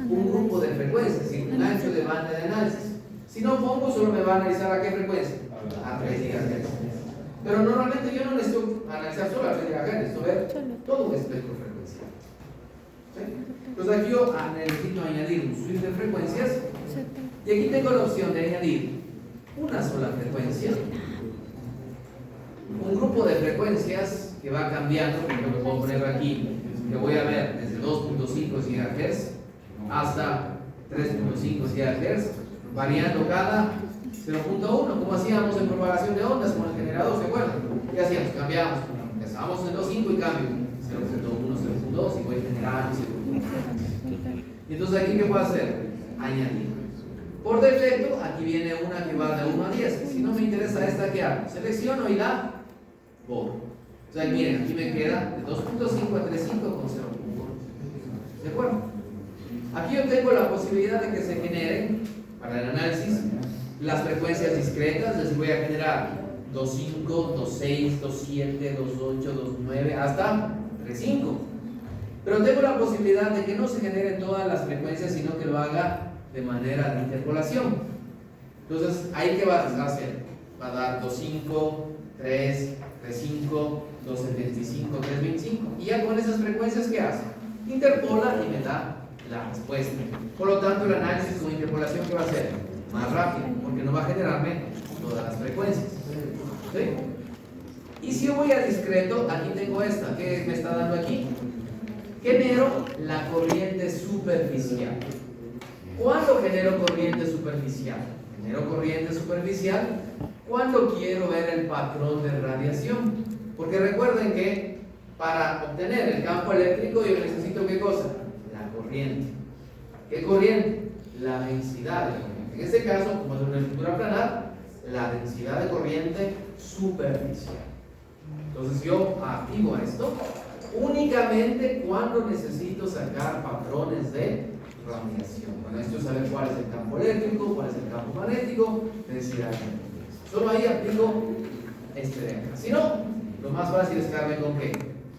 un grupo de frecuencias, es decir, un ancho de banda de análisis. Si no pongo, solo me va a analizar a qué frecuencia, a 3 GHz. Pero normalmente yo no necesito analizar solo a 3 GHz, necesito ver todo un espectro frecuencial. ¿Sí? Entonces aquí yo necesito añadir un switch de frecuencias y aquí tengo la opción de añadir una sola frecuencia, un grupo de frecuencias que va cambiando, porque lo puedo poner aquí, que voy a ver desde 2.5 GHz hasta 3.5 GHz, variando cada 0.1, como hacíamos en propagación de ondas con el generador, ¿se acuerdan? ¿Qué hacíamos? Cambiamos, empezábamos en 2.5 y cambio 0.1, 0.2 y voy generando 0.1. Y entonces aquí ¿qué puedo hacer? Añadir. Por defecto, aquí viene una que va de 1 a 10. Si no me interesa esta, ¿qué hago? Selecciono y la borro. Entonces miren, aquí me queda de 2.5 a 3.5 con 0.1. ¿De acuerdo? Aquí yo tengo la posibilidad de que se generen, para el análisis, las frecuencias discretas. Les voy a generar 2.5, 2.6, 2.7, 2.8, 2.9 hasta 3.5. Pero tengo la posibilidad de que no se generen todas las frecuencias, sino que lo haga de manera de interpolación. Entonces, ¿ahí qué va a hacer? Va a dar 2.5, 3, 3.5, 2.75, 3.25. Y ya con esas frecuencias, ¿qué hace? Interpola y me da la respuesta. Por lo tanto, el análisis con interpolación, ¿qué va a hacer? Más rápido, porque no va a generarme todas las frecuencias. ¿Sí? Y si yo voy a discreto, aquí tengo esta. ¿Qué me está dando aquí? Genero la corriente superficial. ¿Cuándo genero corriente superficial? Genero corriente superficial cuando quiero ver el patrón de radiación. Porque recuerden que para obtener el campo eléctrico yo necesito ¿qué cosa? La corriente. ¿Qué corriente? La densidad de corriente. En este caso, como es una estructura planar, la densidad de corriente superficial. Entonces yo activo esto únicamente cuando necesito sacar patrones de radiación. Bueno, esto es saber cuál es el campo eléctrico, cuál es el campo magnético, densidad de corriente. Solo ahí aplico este de acá. Si no, lo más fácil es quedarme con ¿qué?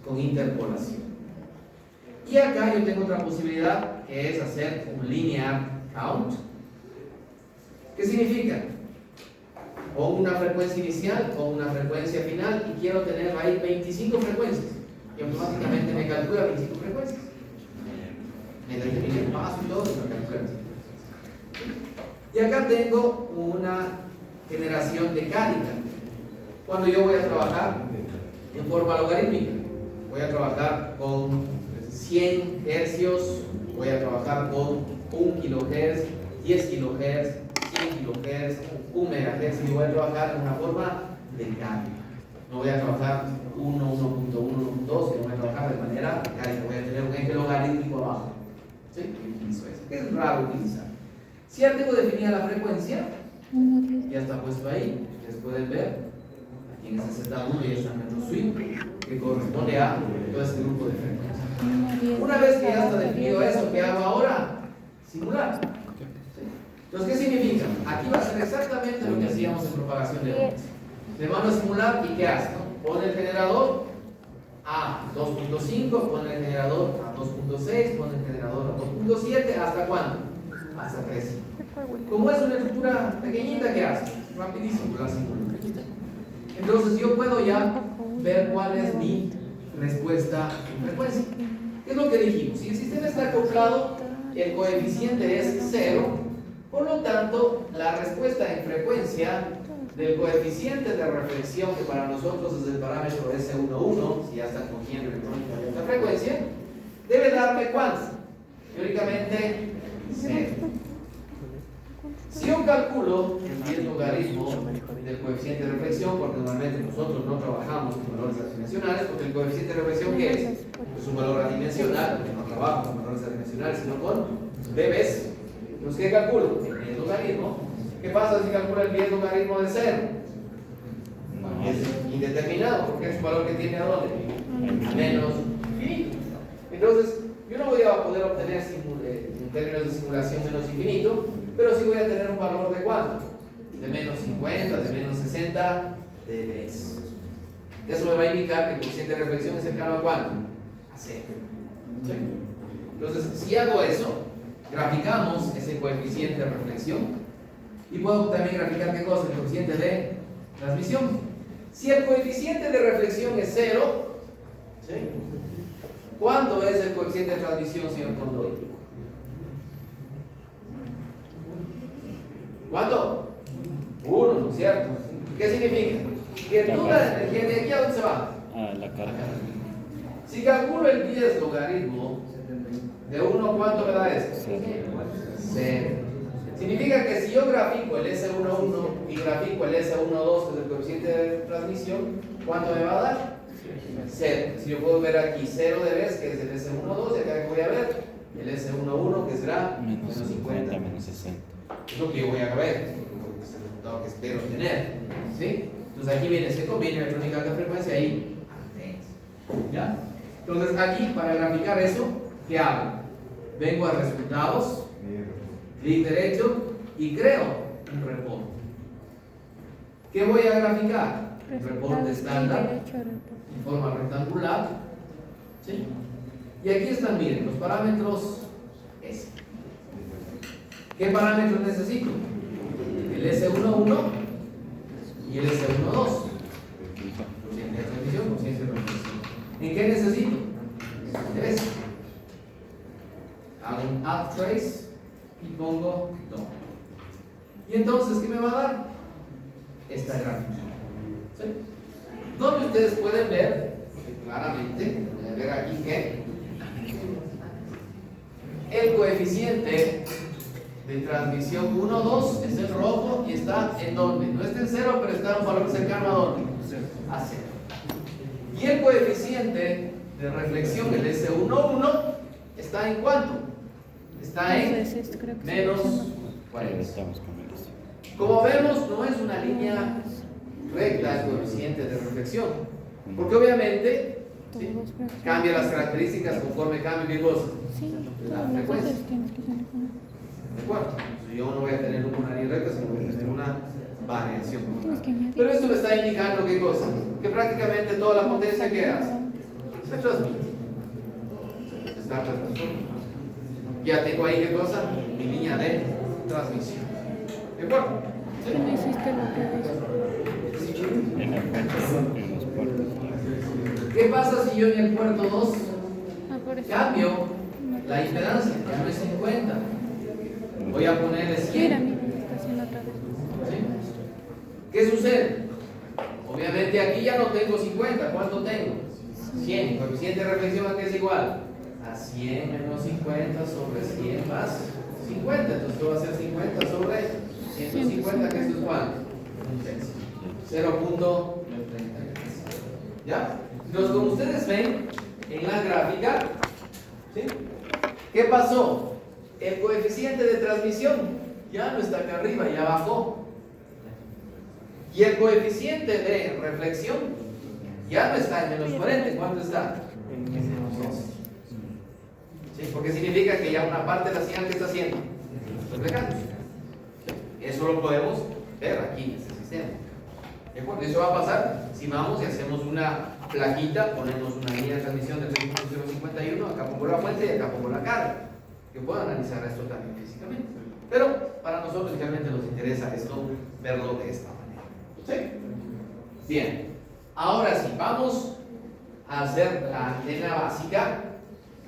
Con interpolación. Y acá yo tengo otra posibilidad que es hacer un linear count. ¿Qué significa? Pongo una frecuencia inicial o una frecuencia final y quiero tener ahí 25 frecuencias. Y automáticamente me calcula 25 frecuencias. Me determina el paso y todo, y me calcula 25 frecuencias. Y acá tengo una generación decádica. Cuando yo voy a trabajar en forma logarítmica, voy a trabajar con 100 hercios, voy a trabajar con 1 kilohertz, 10 kilohertz, 100 kilohertz, 1 megahertz, y voy a trabajar en una forma decádica. No voy a trabajar 1, 1.1, 1.2, sino voy a trabajar de manera decádica. Voy a tener un eje logarítmico abajo. ¿Sí? Utilizo eso, que es raro utilizar. Si ya tengo definida la frecuencia, ya está puesto ahí. Ustedes pueden ver, aquí en ese Z1 ya está nuestro swing, que corresponde a todo este grupo de frecuencias. Una vez que ya está definido eso, ¿qué hago ahora? Simular. ¿Sí? Entonces, ¿qué significa? Aquí va a ser exactamente lo que hacíamos en propagación de ondas. Le van a simular y ¿qué hace? Pone el generador a 2.5, pone el generador a 2.6, pone el generador a 2.7, ¿hasta cuándo? Hasta 3. Como es una estructura pequeñita, ¿qué hace? Rapidísimo la simula. Entonces yo puedo ya ver cuál es mi respuesta en frecuencia. ¿Qué es lo que dijimos? Si el sistema está acoplado, el coeficiente es 0, por lo tanto, la respuesta en frecuencia del coeficiente de reflexión, que para nosotros es el parámetro S11, si ya están cogiendo electrónicamente la frecuencia, debe darme ¿cuánto? Teóricamente, 0. Si yo calculo el logaritmo del coeficiente de reflexión, porque normalmente nosotros no trabajamos con valores adimensionales, porque el coeficiente de reflexión, ¿qué es? Es un valor adimensional, porque no trabajo con valores adimensionales, sino con dBs. Entonces, ¿qué calculo? El logaritmo. ¿Qué pasa si calculo el logaritmo de 0? Es indeterminado, porque es un valor que tiene ¿a dónde? A menos infinito. Entonces, yo no voy a poder obtener en términos de simulación menos infinito, pero sí voy a tener un valor de ¿cuánto? De menos 50, de menos 60 dB. Eso me va a indicar que el coeficiente de reflexión es cercano a ¿cuánto? A 0. ¿Sí? Entonces, si hago eso, graficamos ese coeficiente de reflexión y puedo también graficar ¿qué cosa? El coeficiente de transmisión. Si el coeficiente de reflexión es 0, ¿sí? ¿Cuánto es el coeficiente de transmisión, señor Condoy? ¿Cuánto? 1, ¿no es cierto? ¿Qué significa? Que toda la energía de aquí a dónde se va. Ah, la carga. Si calculo el 10 logaritmo de 1, ¿cuánto me da esto? 0. Significa que si yo grafico el S11 y grafico el S12, que es el coeficiente de transmisión, ¿cuánto me va a dar? 0. Si yo puedo ver aquí 0 dB, que es el S12, y acá voy a ver el S11, que será Menos 50, menos 60. es lo que yo voy a ver, es el resultado que espero tener. ¿Sí? Entonces aquí viene, se combina electrónica de frecuencia y ¿ya? Entonces aquí, para graficar eso, ¿qué hago? Vengo a resultados, clic derecho y creo un reporte. ¿Qué voy a graficar? Un reporte estándar en forma rectangular. ¿Sí? Y aquí están, miren, los parámetros S. ¿Qué parámetros necesito? El S11 y el S12. Coeficiente de transmisión, coeficiente de reflexión. ¿En qué necesito? S. Hago un add trace y pongo 2. Y entonces, ¿qué me va a dar? Esta gráfica. ¿Sí? Donde ustedes pueden ver claramente, pueden ver aquí que el coeficiente de transmisión 1, 2 es el rojo y está en dónde? No está en 0, pero está en un valor cercano a dónde? A 0. Y el coeficiente de reflexión, el S11, ¿está en cuánto? Está en menos 40. Estamos con menos. Como vemos, no es una línea recta el coeficiente de reflexión, porque obviamente ¿sí? Cambia las características conforme cambie qué cosa. La frecuencia. ¿De acuerdo? Entonces, yo no voy a tener una línea recta, sino voy a tener una variación. Pero esto me está indicando qué cosa, que prácticamente toda la potencia que hace se transmite. Se está transmitiendo. Ya tengo ahí qué cosa, mi línea de transmisión. ¿De acuerdo? ¿Sí? ¿Qué no hiciste lo que En la puerta, en los puertos. ¿Qué pasa si yo en el puerto 2 por eso. cambio la impedancia? Ya no es 50. Voy a ponerle 100. Mira, está haciendo otra vez. ¿Sí? ¿Qué sucede? Obviamente aquí ya no tengo 50. ¿Cuánto tengo? 100. El coeficiente de reflexión aquí es igual a 100 menos 50 sobre 100 más 50. Entonces esto va a ser 50 sobre 150, que esto es cuánto? 0.33. ¿Ya? Entonces, como ustedes ven en la gráfica, ¿sí? ¿Qué pasó? El coeficiente de transmisión ya no está acá arriba, ya bajó. Y el coeficiente de reflexión ya no está en menos 40. ¿Cuánto está? En menos 12. ¿Sí? Porque significa que ya una parte de la señal que está haciendo reflejando. Eso lo podemos ver aquí en este sistema. ¿De acuerdo? Eso va a pasar si vamos y hacemos una plaquita, ponemos una línea de transmisión de 3.051, acá pongo la fuente y acá pongo la carga. Yo puedo analizar esto también físicamente. Pero para nosotros realmente nos interesa esto, verlo de esta manera. ¿Sí? Bien. Ahora sí, vamos a hacer la antena básica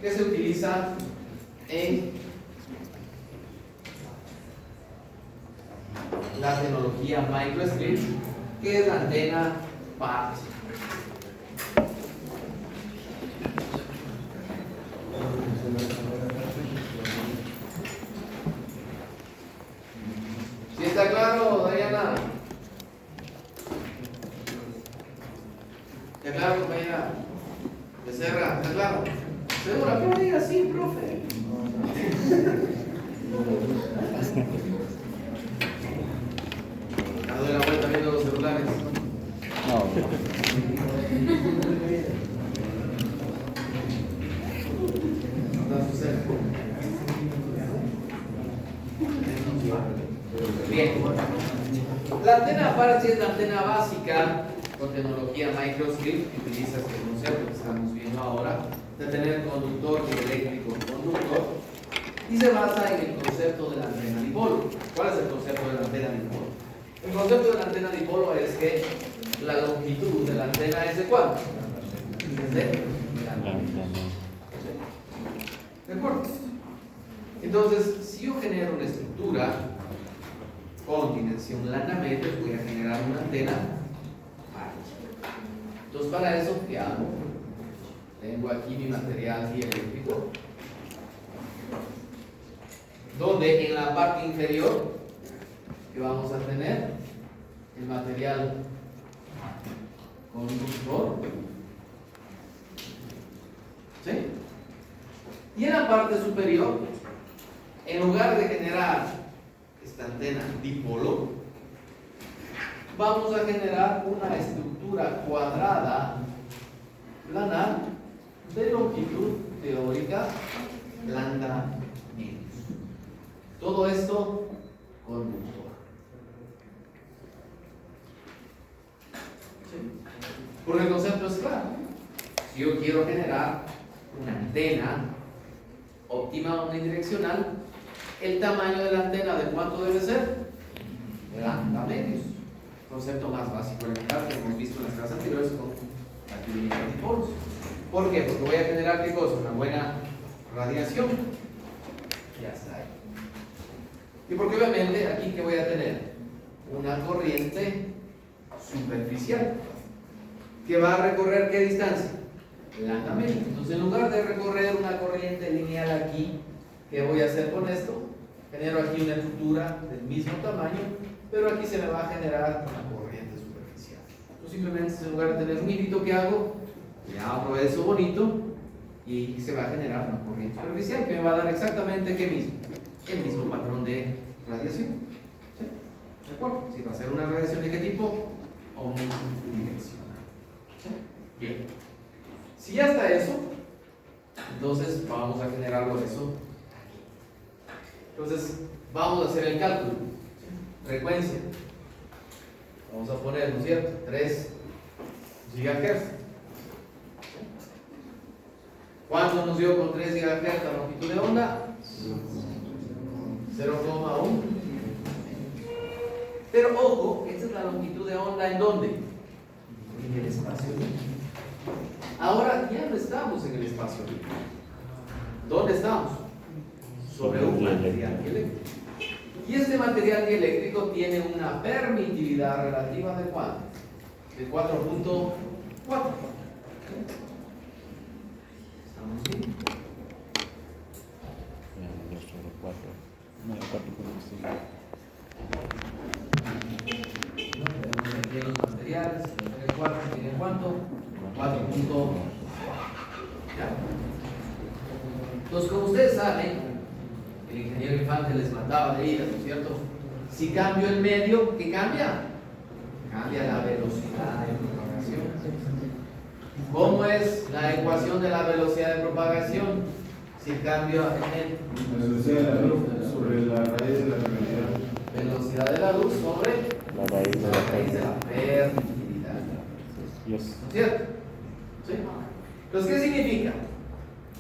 que se utiliza en la tecnología microstrip, que es la antena básica. ¿Sí está claro, Diana? ¿Está claro, compañera? Becerra, ¿está claro? ¿Segura? ¿Cómo diga así, profe? Ya doy la vuelta viendo los celulares. No, No sucede. Bien. La antena parche es la antena básica con tecnología microstrip que utiliza este concepto que estamos viendo ahora de tener conductor y eléctrico conductor y se basa en el concepto de la antena dipolo. ¿Cuál es el concepto de la antena dipolo? El concepto de la antena dipolo es que la longitud de la antena es de cuánto? Es de ¿de acuerdo? Entonces, si yo genero una estructura con dimensión lambda metros, voy a generar una antena parche. Entonces, para eso, ¿qué hago? Tengo aquí mi material dieléctrico, donde en la parte inferior que vamos a tener el material conductor, ¿sí? Y en la parte superior, en lugar de generar esta antena dipolo, vamos a generar una estructura cuadrada planar de longitud teórica lambda menos. Todo esto conductor. ¿Sí? Porque el concepto es claro. Si yo quiero generar una antena óptima unidireccional, el tamaño de la antena, ¿de cuánto debe ser? Lambda medios. Concepto más básico elemental que hemos visto en las clases anteriores con la teoría de dipolos. ¿Por qué? Porque voy a generar ¿qué cosa? Una buena radiación. Ya está ahí. Y porque obviamente aquí que voy a tener una corriente superficial que va a recorrer ¿qué distancia? Lambda medio. Entonces, en lugar de recorrer una corriente lineal aquí, ¿qué voy a hacer con esto? Genero aquí una estructura del mismo tamaño, pero aquí se me va a generar una corriente superficial. Entonces, simplemente en lugar de tener un hilito que hago, le abro eso bonito y se va a generar una corriente superficial que me va a dar exactamente ¿qué mismo? El mismo patrón de radiación. ¿Sí? ¿De acuerdo? Si va a ser una radiación de qué tipo? Omnidireccional. ¿Sí? Bien. Si ya está eso, entonces vamos a generarlo eso aquí. Entonces, vamos a hacer el cálculo. Frecuencia. Vamos a poner, ¿no es cierto? 3 GHz. ¿Cuánto nos dio con 3 GHz la longitud de onda? 0,1. Pero ojo, esta es la longitud de onda ¿en dónde? En el espacio libre. Ahora ya no estamos en el espacio libre. ¿Dónde estamos? Sobre un material dieléctrico. Y este material dieléctrico tiene una permitividad relativa de ¿cuánto? De 4.4. ¿Estamos bien? 2 sobre 4. No, 4 No, tenemos aquí los materiales. El 4 tiene ¿cuánto? 4. ¿Ya? Entonces, como ustedes saben, el ingeniero Infante les mataba de ira, ¿no es cierto? Si cambio el medio, ¿qué cambia? Cambia la velocidad de propagación. ¿Cómo es la ecuación de la velocidad de propagación? Si cambio en La velocidad de la luz sobre la raíz de la velocidad. velocidad de la luz sobre La raíz de la la raíz de la permitividad. Yes. ¿No es cierto? ¿Sí? Entonces, ¿qué significa?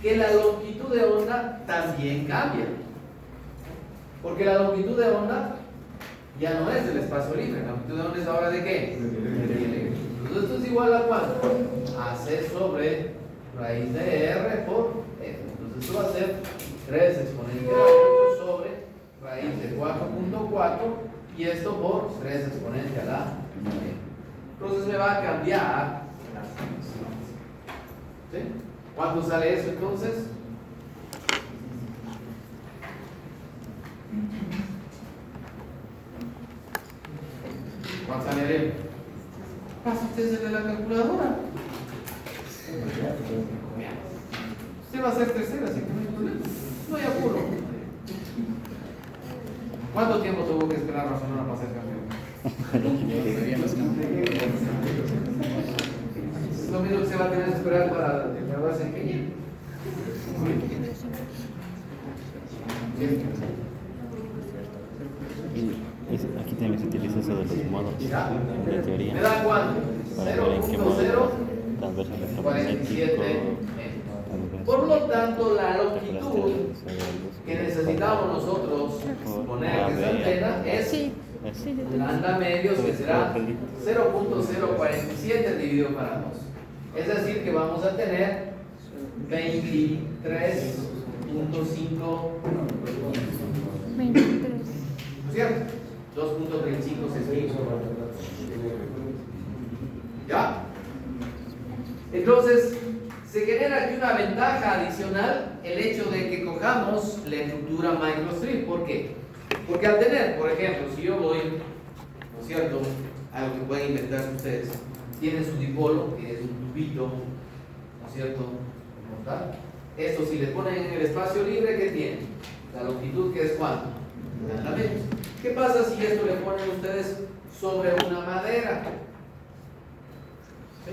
Que la longitud de onda también cambia. Porque la longitud de onda ya no es del espacio libre. La longitud de onda es ahora de qué? Entonces esto es igual a ¿cuánto? A C sobre raíz de R por F. Entonces esto va a ser 3 exponente a 8 sobre raíz de 4.4 y esto por 3 exponente a la F. Entonces me va a cambiar las dimensiones. ¿Sí? ¿Cuánto sale eso entonces? ¿Cuánto sale? Pasa usted desde la calculadora. Usted va a ser tercera, así que no hay problema. No hay apuro. ¿Cuánto tiempo tuvo que esperar Barcelona para ser campeón? Es lo mismo que se va a tener que esperar para graduarse en Kenia. Aquí también se utiliza eso de los modos de teoría. ¿Me da cuánto? Para ver en qué modo 0.047 transverso electromagnético. Por lo tanto, la longitud que necesitamos nosotros poner en esta antena es Sí, sí, yo te lambda medios, que será 0.047 dividido para 2. Es decir, que vamos a tener 23.5 23. ¿no es cierto? 2.35 centímetros. ¿Ya? Entonces, se genera aquí una ventaja adicional, el hecho de que cojamos la estructura microstrip. ¿Por qué? Porque al tener, por ejemplo, si yo voy, ¿no es cierto? Algo que pueden inventar ustedes, tienen su dipolo, que es un tubito, ¿no es cierto? ¿Cómo está? Esto, si le ponen en el espacio libre, ¿qué tiene? La longitud, que es ¿cuánto? Nada menos. ¿Qué pasa si esto le ponen ustedes sobre una madera? ¿Sí?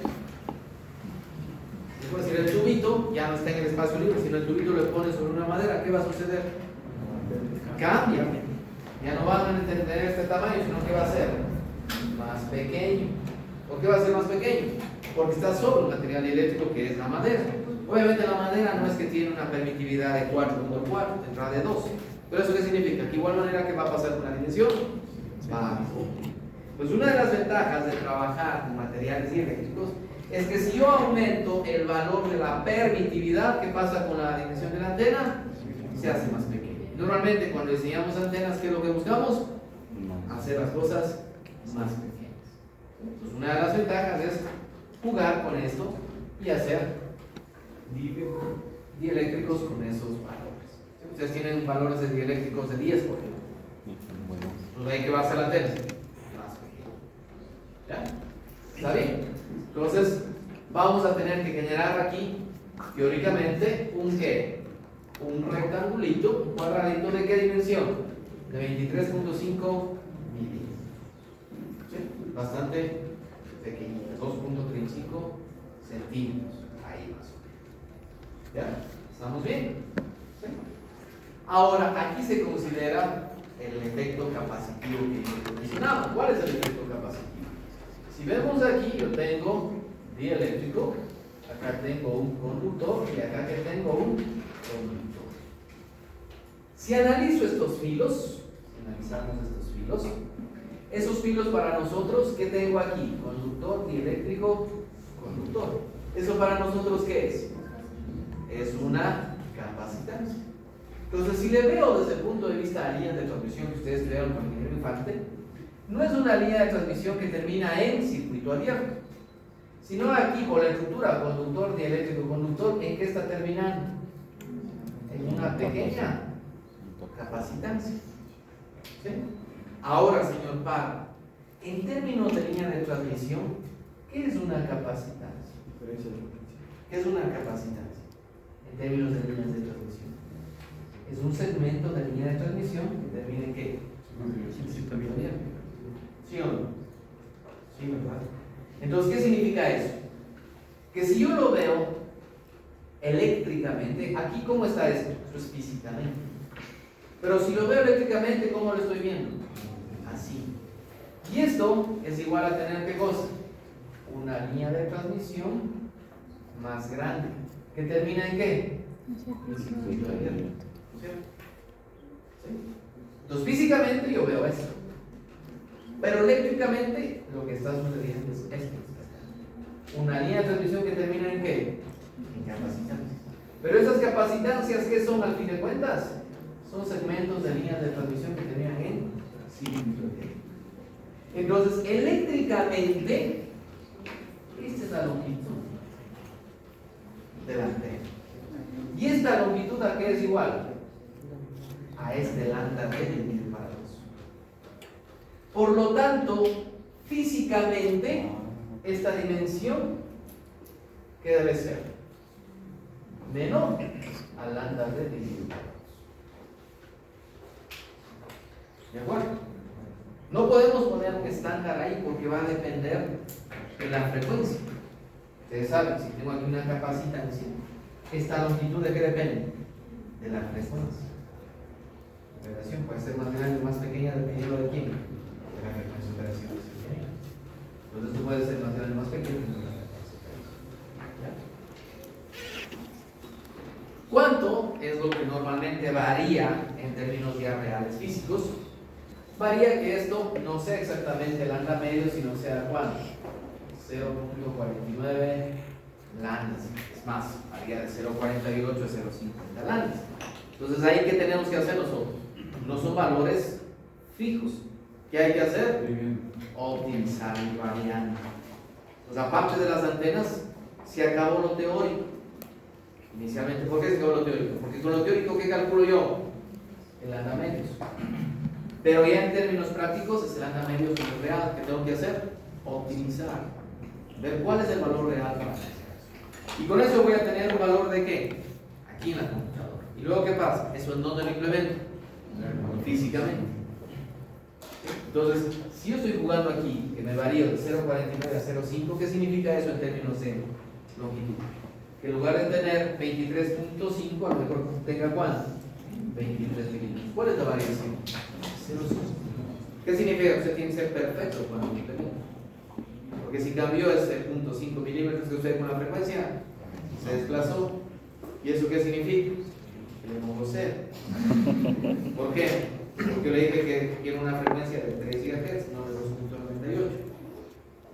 Es decir, el tubito ya no está en el espacio libre, sino el tubito le pone sobre una madera, ¿qué va a suceder? Cambia. Ya no van a entender este tamaño, sino que va a ser más pequeño. ¿Por qué va a ser más pequeño? Porque está sobre un material eléctrico que es la madera. Obviamente la madera no es que tiene una permitividad de 4.4, tendrá de 12. ¿Pero eso qué significa? Que igual manera que va a pasar con la dimensión, va. Pues una de las ventajas de trabajar con materiales eléctricos es que si yo aumento el valor de la permitividad, ¿qué pasa con la dimensión de la antena? Se hace más pequeña. Normalmente cuando diseñamos antenas, ¿qué es lo que buscamos? Hacer las cosas más pequeñas. Entonces una de las ventajas es jugar con esto y hacer dieléctricos con esos valores. Si ustedes tienen valores de dieléctricos de 10, por ejemplo, pues hay que va a ser la antena más pequeña. ¿Ya? ¿Está bien? Entonces, vamos a tener que generar aquí, teóricamente, un ¿qué? Un rectangulito, un cuadradito ¿de qué dimensión? De 23.5 milímetros. ¿Sí? Bastante pequeñito, 2.35 centímetros. Ahí más o menos. ¿Ya? ¿Estamos bien? ¿Sí? Ahora, aquí se considera el efecto capacitivo que mencionaba. ¿Cuál es el efecto capacitivo? Si vemos aquí, yo tengo dieléctrico, acá tengo un conductor y acá que tengo un conductor. Si analizo estos filos, analizamos estos filos, esos filos para nosotros, ¿qué tengo aquí? Conductor, dieléctrico, conductor. ¿Eso para nosotros qué es? Es una capacitancia. Entonces, si le veo desde el punto de vista de líneas de transmisión que ustedes crearon con el ingeniero Infante, no es una línea de transmisión que termina en circuito abierto, sino aquí por la estructura conductor, dieléctrico, conductor, ¿en qué está terminando? En una pequeña capacitancia. ¿Sí? Ahora, señor Parra, en términos de línea de transmisión, ¿qué es una capacitancia? ¿Qué es una capacitancia? En términos de líneas de transmisión. Es un segmento de línea de transmisión que termina en qué? En circuito abierto. ¿Sí o no? Sí, ¿verdad? Entonces, ¿qué significa eso? Que si yo lo veo eléctricamente, aquí ¿cómo está esto? Eso es físicamente. Pero si lo veo eléctricamente, ¿cómo lo estoy viendo? Así. Y esto es igual a tener ¿qué cosa? Una línea de transmisión más grande. ¿Que termina en qué? En circuito abierto. ¿Cierto? ¿Sí? Entonces físicamente yo veo esto. Pero eléctricamente lo que está sucediendo es esto. Una línea de transmisión que termina en qué? En capacitancias. Pero esas capacitancias, ¿qué son al fin de cuentas? Son segmentos de líneas de transmisión que terminan en circuito abierto. Entonces, eléctricamente, esta es la longitud de la antena. Y esta longitud, ¿a qué es igual? A este lambda d dividido para 2. Por lo tanto, físicamente, esta dimensión, ¿qué debe ser? Menor al lambda d dividido para 2. ¿De acuerdo? No podemos poner un estándar ahí porque va a depender de la frecuencia. Ustedes saben, si tengo aquí una capacitancia, esta longitud ¿de qué depende? De la frecuencia. La operación puede ser más grande o más pequeña dependiendo de quién, de la frecuencia de operación. Entonces esto puede ser más grande o más pequeño dependiendo de la frecuencia de operación. ¿Cuánto es lo que normalmente varía en términos ya reales físicos? Varía que esto no sea exactamente lambda medio, sino sea ¿cuánto? 0.49 lambdas. Es más, varía de 0.48 a 0.50 lambdas. Entonces, ahí ¿qué tenemos que hacer nosotros? No son valores fijos. ¿Qué hay que hacer? Optimizar y variando. Pues aparte de las antenas, se acabó lo teórico. Inicialmente, ¿por qué se acabó lo teórico? Porque con lo teórico, ¿qué calculo yo? El lambda medios. Pero ya en términos prácticos es el lambda medio sobre el real. ¿Qué tengo que hacer? Optimizar. Ver cuál es el valor real para hacer eso. Y con eso voy a tener un valor de ¿qué? Aquí en la computadora. ¿Y luego qué pasa? ¿Eso en dónde lo implemento? Físicamente. Entonces, si yo estoy jugando aquí, que me varío de 0.49 a 0.5, ¿qué significa eso en términos de longitud? Que en lugar de tener 23.5, a lo mejor tenga ¿cuánto? 23 milímetros. ¿Cuál es la variación? 0.5. ¿Qué significa? Usted tiene que ser perfecto cuando lo implementa. Porque si cambió ese 0.5 milímetros que usted con la frecuencia, se desplazó. ¿Y eso qué significa? Que le pongo 0. ¿Por qué? Porque le dije que quiero una frecuencia de 3 GHz, no de 2.98.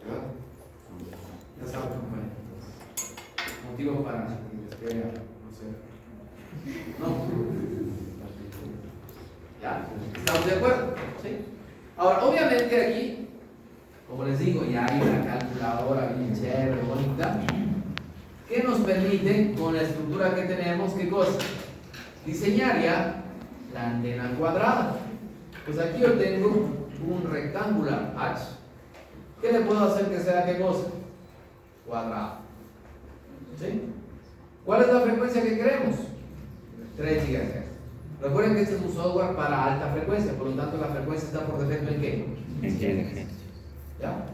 ¿Verdad? Ya saben, compañeros. Motivo para que les vea, no sé. No. ¿Ya? ¿Estamos de acuerdo? ¿Sí? Ahora, obviamente aquí, como les digo, ya hay una calculadora bien chévere, bonita, que nos permite, con la estructura que tenemos, ¿qué cosa? Diseñar ya la antena cuadrada. Pues aquí yo tengo un rectangular H. ¿Qué le puedo hacer que sea qué cosa? Cuadrado. ¿Sí? ¿Cuál es la frecuencia que queremos? 3 GHz. Recuerden que este es un software para alta frecuencia, por lo tanto la frecuencia está por defecto en qué? En GHz. ¿Ya?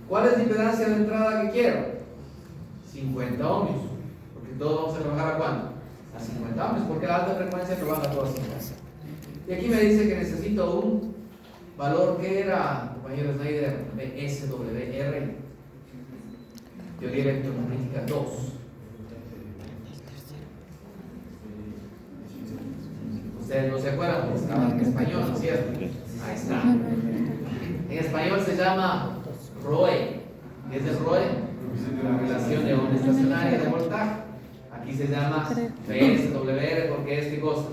¿Cuál es la impedancia de entrada que quiero? 50 ohmios. Porque todos vamos a trabajar a ¿cuánto? A 50 ohmios, porque la alta frecuencia trabaja todo a 50. Y aquí me dice que necesito un valor que era, compañero Snyder, de SWR, teoría electromagnética 2. Ustedes no se acuerdan, porque estaba en español, ¿no es cierto? Ahí está. En español se llama ROE. ¿Qué es el ROE? Relación de onda estacionaria de voltaje. Aquí se llama PSWR porque es ¿qué cosa?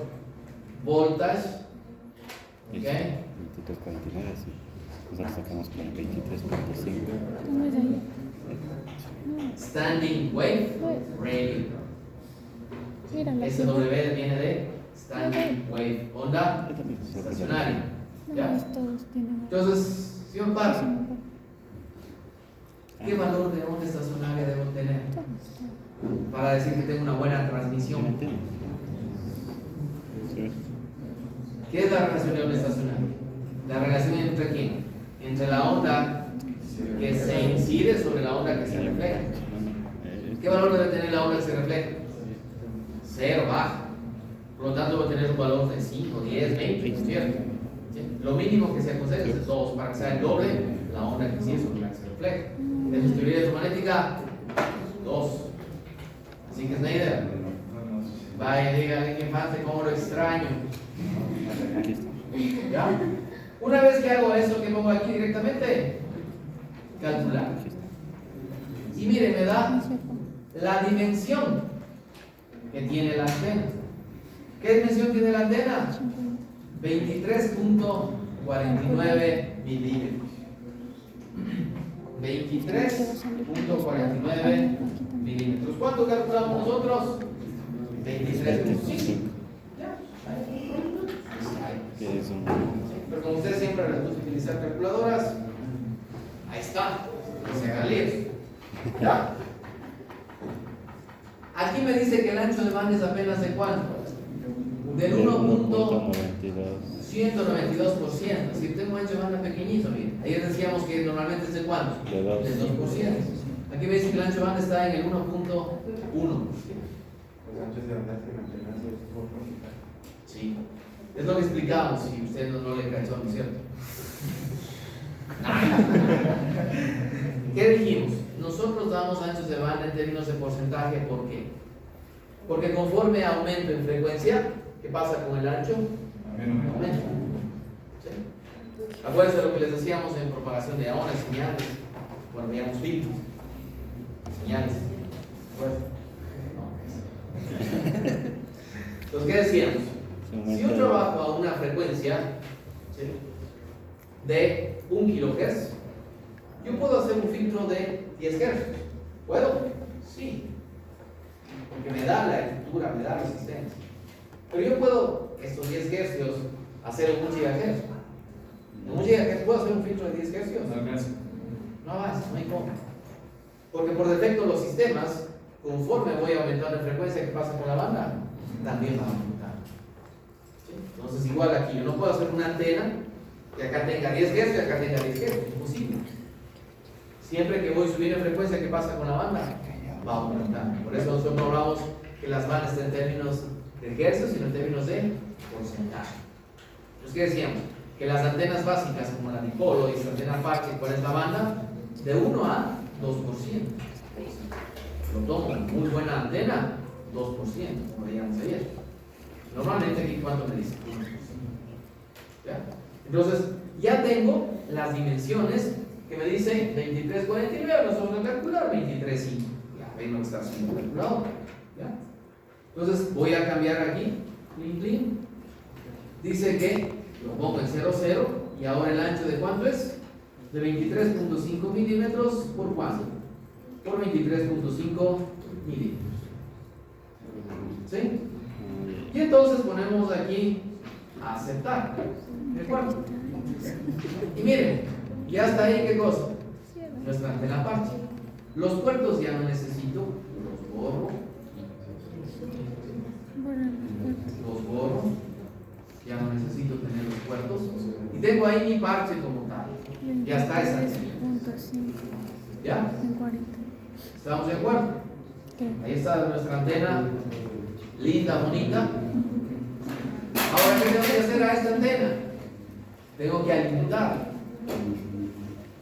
Voltage. ¿Ok? 23.49, sí. Nosotros sacamos con 23.5. ¿Cómo es ahí? Standing Wave Radio. Mira, la SW viene de Standing Wave, onda estacionaria. ¿Ya? todos tienen. Entonces, si yo paro, ¿qué valor de onda estacionaria debo tener para decir que tengo una buena transmisión? ¿Qué es la relación de onda estacionaria? La relación entre quién? Entre la onda que se incide sobre la onda que se refleja. ¿Qué valor debe tener la onda que se refleja? 0, baja. Por lo tanto, va a tener un valor de 5, 10, 20, ¿cierto? ¿Sí? Lo mínimo que se aconseja es 2 para que sea el doble la onda que sí es sobre la que se refleja. En su teoría electromagnética, 2. Así que Snyder, vaya, dígale que mate como lo extraño. Aquí está. ¿Ya? Una vez que hago eso, que pongo aquí directamente, calcular. Aquí está. Y mire, me da No sé cómo. la dimensión que tiene la antena. ¿Qué dimensión tiene la antena? 23.49 milímetros. 23.49 milímetros. ¿Cuánto calculamos nosotros? 23.5. Que es un... Pero como ustedes siempre les gusta utilizar calculadoras, ahí está. No se hagan líos. ¿Ya? Aquí me dice que el ancho de banda es apenas de cuánto? Del 1.192%. Si tengo un ancho de banda pequeñito, miren. Ayer decíamos que normalmente es de cuánto? De 2. Del 2%. Aquí me dice que el ancho de banda está en el 1.1. Los anchos de onda se mantienen así, Sí. Es lo que explicamos, si usted no le cachó, ¿no es cierto? ¿Qué dijimos? Nosotros damos anchos de banda en términos de porcentaje, ¿por qué? Porque conforme aumento en frecuencia, ¿qué pasa con el ancho? Aumenta. ¿Sí? Acuérdense de lo que les decíamos en propagación de ondas, señales, bueno, veíamos filtros, señales. Entonces, ¿qué decíamos? Si yo trabajo a una frecuencia, ¿sí?, de 1 kHz, yo puedo hacer un filtro de 10 Hz. ¿Puedo? Sí. Porque me da la estructura, me da resistencia. Pero yo puedo, estos 10 Hz, hacer en 1 GHz. En 1 GHz puedo hacer un filtro de 10 Hz. No avanza, no hay cómo. Porque por defecto los sistemas, conforme voy aumentando en frecuencia, ¿qué pasa con la banda? También va aumentando. ¿Sí? Entonces igual aquí, yo no puedo hacer una antena que acá tenga 10 Hz y acá tenga 10 Hz, es imposible. Siempre que voy subiendo en frecuencia, ¿qué pasa con la banda? Va aumentando. Por eso nosotros hablamos que las bandas están en términos de hercios, sino en términos de porcentaje. Entonces, ¿qué decíamos? Que las antenas básicas, como la dipolo y esta antena parche, ¿cuál es la banda? De 1 a 2%. Lo tomo, muy buena antena, 2%, como veíamos ayer. Normalmente aquí, ¿cuánto me dice? 1%. ¿Ya? Entonces, ya tengo las dimensiones que me dice 23.49, lo vamos a calcular 23.5. Ya ven lo que está haciendo el calculador. ¿Ya? Entonces, voy a cambiar aquí, clean, clean. Dice que lo pongo en 0,0 y ahora el ancho de cuánto es? De 23.5 milímetros por cuánto? Por 23.5 milímetros. ¿Sí? Y entonces ponemos aquí aceptar. ¿De acuerdo? Y miren, ya está ahí, ¿qué cosa? Nuestra antena parche. Los puertos ya no necesito, los borro. Los borro. Ya no necesito tener los puertos. Y tengo ahí mi parche como tal. Ya está esa antena. ¿Ya? ¿Estamos de acuerdo? Ahí está nuestra antena, linda, bonita. Ahora, ¿qué tengo que hacer a esta antena? Tengo que alimentarla.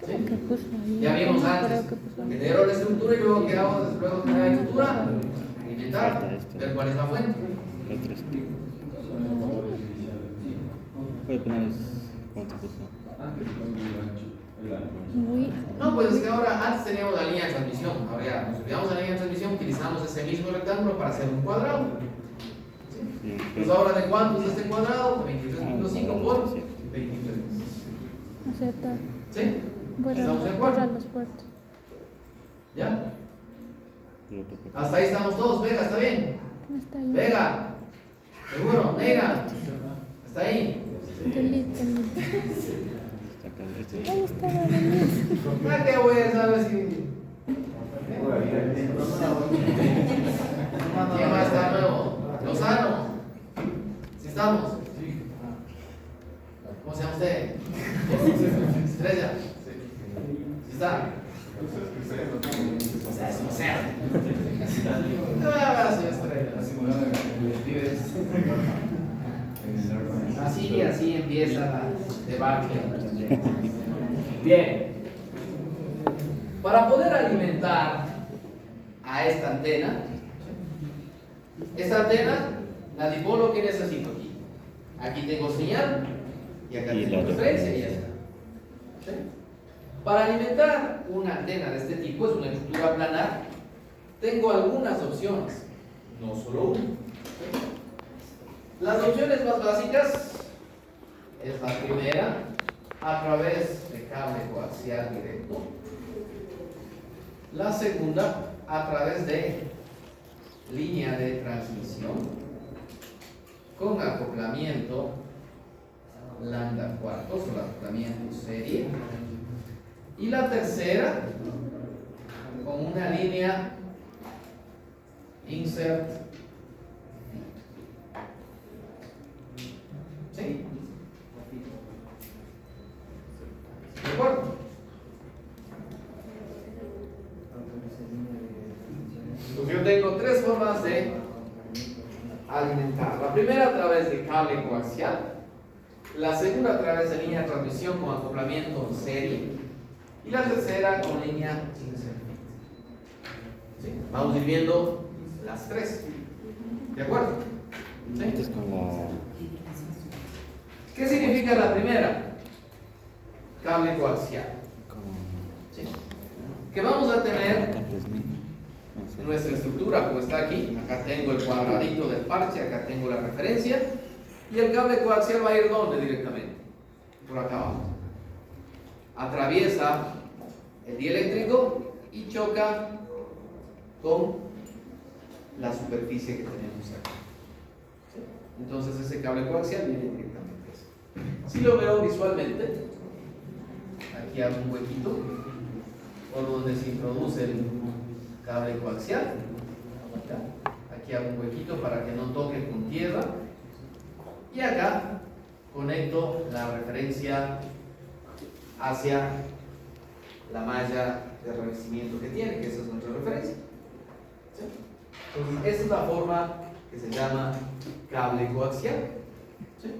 ¿Sí? Ya vimos antes, genero la estructura y luego ¿qué hago luego de la estructura? Alimentarla, ver cuál es la fuente. Puede poner cuánto puso. No, pues es que ahora antes teníamos la línea de transmisión, ahora ya nos olvidamos de la línea de transmisión, utilizamos ese mismo rectángulo para hacer un cuadrado. ¿Sí? Pues ahora, ¿de cuánto es este cuadrado? 23.5 por 23. Aceptar. ¿Sí? ¿Estamos de acuerdo? Los puertos. ¿Ya? Hasta ahí estamos todos, Vega, ¿está bien? Está ahí. Vega, seguro, Negra, ¿está ahí? Delete. Ahí está la ¿Para qué voy a saber si... ¿Quién va a estar nuevo? Lozano. ¿Sí estamos? ¿Cómo se llama usted? Estrella. ¿Sí está? O sea. No me hagas, señor Estrella. Así empieza la... Se va aquí. Bien. Para poder alimentar a esta antena, la dipolo que necesito aquí. Aquí tengo señal y acá Y tengo la referencia y ya está. ¿Sí? Para alimentar una antena de este tipo, es una estructura planar, tengo algunas opciones, no solo una. Las opciones más básicas es la primera, a través de cable coaxial directo. La segunda, a través de línea de transmisión con acoplamiento lambda cuartos o acoplamiento serie. Y la tercera, con una línea insert. ¿Sí? ¿De acuerdo? Entonces yo tengo tres formas de alimentar. La primera a través de cable coaxial. La segunda a través de línea de transmisión con acoplamiento en serie. Y la tercera con línea insert. ¿Sí? Vamos a ir viendo las tres. ¿De acuerdo? ¿Sí? Antes con la... ¿Qué significa la primera? Cable coaxial. ¿Sí? Que vamos a tener nuestra estructura como está aquí. Acá tengo el cuadradito del parche, acá tengo la referencia. Y el cable coaxial va a ir ¿dónde directamente? Por acá abajo. Atraviesa el dieléctrico y choca con la superficie que tenemos aquí. ¿Sí? Entonces ese cable coaxial viene directamente así. Si lo veo visualmente, aquí hago un huequito por donde se introduce el cable coaxial. Acá. Aquí hago un huequito para que no toque con tierra. Y acá conecto la referencia hacia la malla de revestimiento que tiene, que esa es nuestra referencia. ¿Sí? Entonces, esa es la forma que se llama cable coaxial. ¿Sí?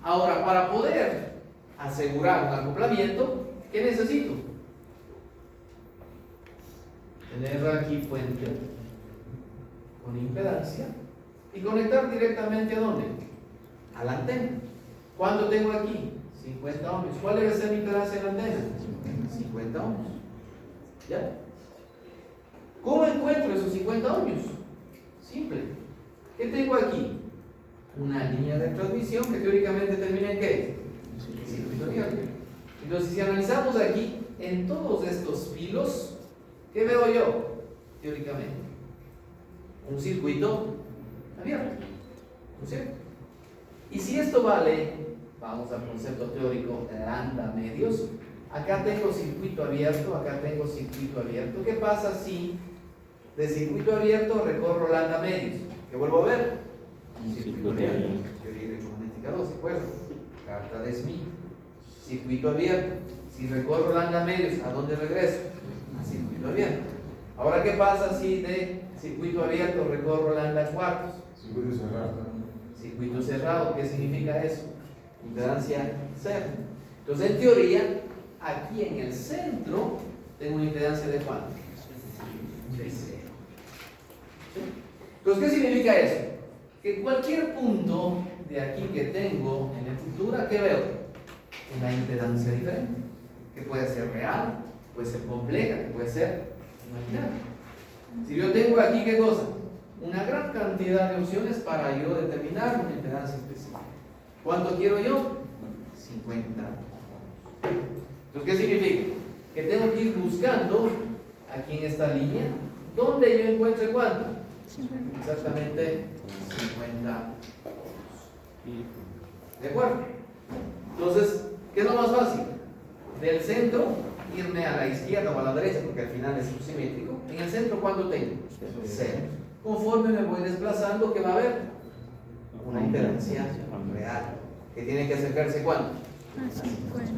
Ahora, para poder asegurar un acoplamiento, ¿qué necesito? Tener aquí fuente con impedancia y conectar directamente ¿a dónde? A la antena. ¿Cuánto tengo aquí? 50 ohmios. ¿Cuál debe ser mi impedancia en la antena? 50 ohmios. ¿Ya? ¿Cómo encuentro esos 50 ohmios? Simple. ¿Qué tengo aquí? Una línea de transmisión que teóricamente termina en ¿qué? Circuito abierto. Entonces, si analizamos aquí, en todos estos filos, ¿qué veo yo? Teóricamente, un circuito abierto. ¿No es cierto? Y si esto vale, vamos al concepto teórico de lambda medios, acá tengo circuito abierto, acá tengo circuito abierto. ¿Qué pasa si de circuito abierto recorro lambda medios? ¿Qué vuelvo a ver? Un circuito abierto. Teoría electromagnética 2, ¿de acuerdo? Carta de Smith. Circuito abierto. Si recorro lambda medios, ¿a dónde regreso? A circuito abierto. Ahora, ¿qué pasa si de circuito abierto recorro lambda cuartos? Circuito cerrado. Circuito cerrado, ¿qué significa eso? Impedancia cero. Entonces, en teoría, aquí en el centro tengo una impedancia de ¿cuánto? De cero. ¿Sí? Entonces, ¿qué significa eso? Que cualquier punto de aquí que tengo en la estructura, ¿qué veo? Una impedancia diferente, que puede ser real, puede ser compleja, que puede ser imaginaria. Si yo tengo aquí, ¿qué cosa? Una gran cantidad de opciones para yo determinar una impedancia específica. ¿Cuánto quiero yo? 50. Entonces, ¿qué significa? Que tengo que ir buscando aquí en esta línea, ¿dónde yo encuentre cuánto? Exactamente 50. ¿De acuerdo? Entonces, ¿qué es lo más fácil? Del centro, irme a la izquierda o a la derecha, porque al final es subsimétrico. En el centro, ¿cuánto tengo? 0. Conforme me voy desplazando, ¿qué va a haber? Una impedancia real, que tiene que acercarse ¿cuánto? A 50.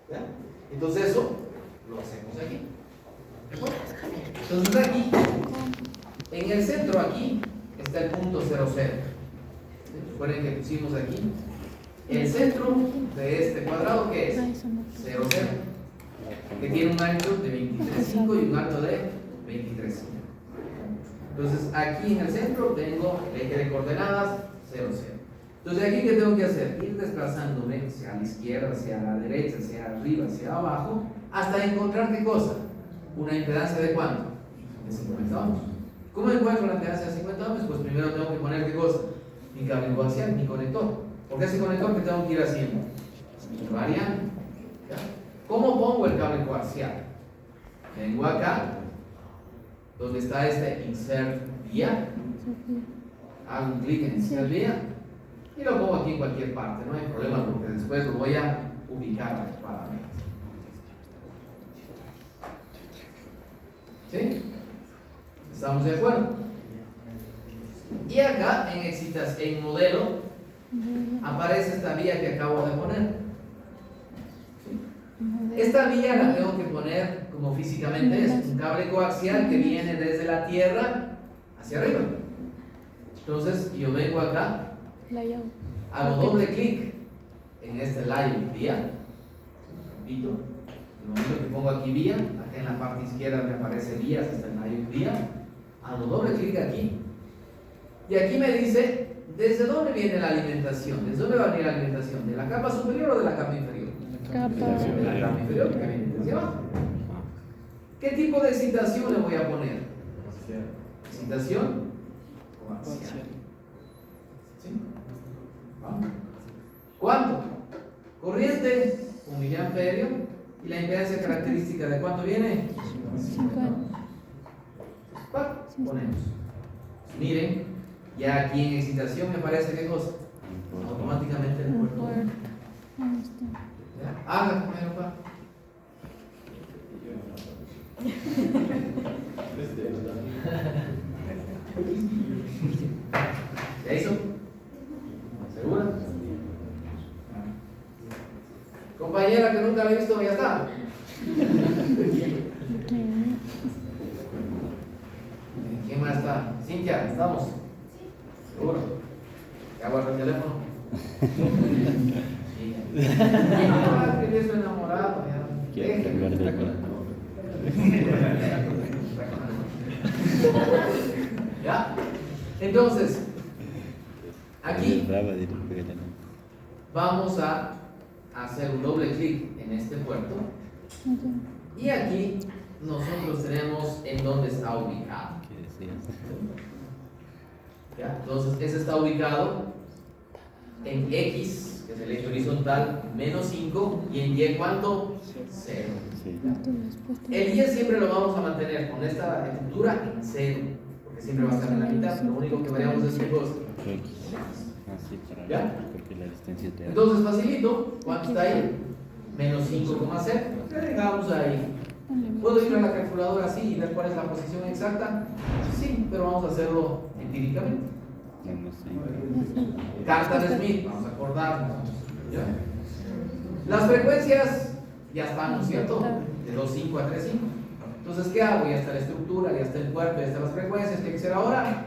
¿Ya? Entonces eso lo hacemos aquí. ¿De acuerdo? Entonces aquí, en el centro aquí, está el punto 00. Recuerden que pusimos aquí El centro de este cuadrado, ¿qué es? 0, 0. Que tiene un ancho de 23,5 y un alto de 23,5. Entonces aquí en el centro tengo el eje de coordenadas 0, 0. Entonces aquí, ¿qué tengo que hacer? Ir desplazándome hacia la izquierda, hacia la derecha, hacia arriba, hacia abajo, hasta encontrar ¿qué cosa? Una impedancia de ¿cuánto? De 50 ohms. ¿Cómo encuentro la impedancia de 50 ohms? Pues primero tengo que poner ¿qué cosa? Mi cable coaxial, mi conector. Porque ese conector que tengo que ir haciendo, variando. ¿Ya? ¿Cómo pongo el cable coaxial? Vengo acá, donde está este insert vía, hago un clic en insert vía y lo pongo aquí en cualquier parte, no hay problema porque después lo voy a ubicar adecuadamente. ¿Sí? ¿Estamos de acuerdo? Y acá en modelo aparece esta vía que acabo de poner. Esta vía la tengo que poner como físicamente es, un cable coaxial que viene desde la tierra hacia arriba. Entonces yo vengo acá, hago doble clic en este live vía, repito, el momento que pongo aquí vía, acá en la parte izquierda me aparece vías, está el live vía, hago doble clic aquí y aquí me dice ¿desde dónde viene la alimentación? ¿Desde dónde va a venir la alimentación? ¿De la capa superior o de la capa inferior? De la capa inferior, que viene desde abajo. ¿Qué tipo de excitación le voy a poner? Excitación coaxial. ¿Sí? ¿Vamos? ¿Cuánto? Corriente, 1 miliamperio. ¿Y la impedancia característica de cuánto viene? 50. Ponemos. Miren, ya aquí en excitación me parece ¿qué cosa? Automáticamente el puerto. Haga primero, pa. ¿Ya hizo? ¿Segura? Compañera que nunca la he visto, ya está. ¿Quién más está? Cintia, ¿estamos? ¿Seguro? ¿Ya guarda el teléfono? Sí. Que estoy enamorado. Quiero cambiar de color. ¿Ya? Entonces, aquí vamos a hacer un doble clic en este puerto y aquí nosotros tenemos en dónde está ubicado. ¿Ya? Entonces, ese está ubicado en X, que es el eje horizontal, menos 5, y en Y, ¿cuánto? 0. El Y siempre lo vamos a mantener con esta estructura en 0, porque siempre va a estar en la mitad, lo único que variamos es qué cosa. ¿Ya? Entonces, facilito, ¿cuánto está ahí? Menos 5,0. ¿Qué dejamos ahí? ¿Puedo ir a la calculadora así y ver cuál es la posición exacta? Sí, pero vamos a hacerlo empíricamente. Cartan Smith, vamos a acordarnos. ¿Ya? Las frecuencias ya están, ¿no es cierto? De 2,5 a 3,5. Entonces, ¿qué hago? Ya está la estructura, ya está el puerto, ya están las frecuencias. ¿Qué hay que hacer ahora?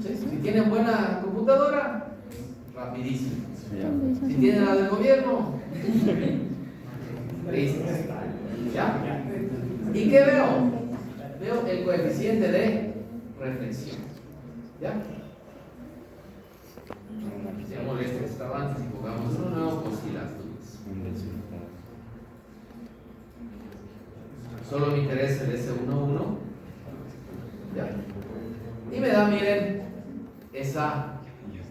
¿Sí? Si tienen buena computadora, rapidísimo. Si tienen la del gobierno, listo. ¿Ya? ¿Y qué veo? Veo el coeficiente de reflexión. ¿Ya? Hacemos este restaurante y jugamos uno nuevo, pues sí, las dudas. Solo me interesa el S11. ¿Ya? Y me da, miren, esa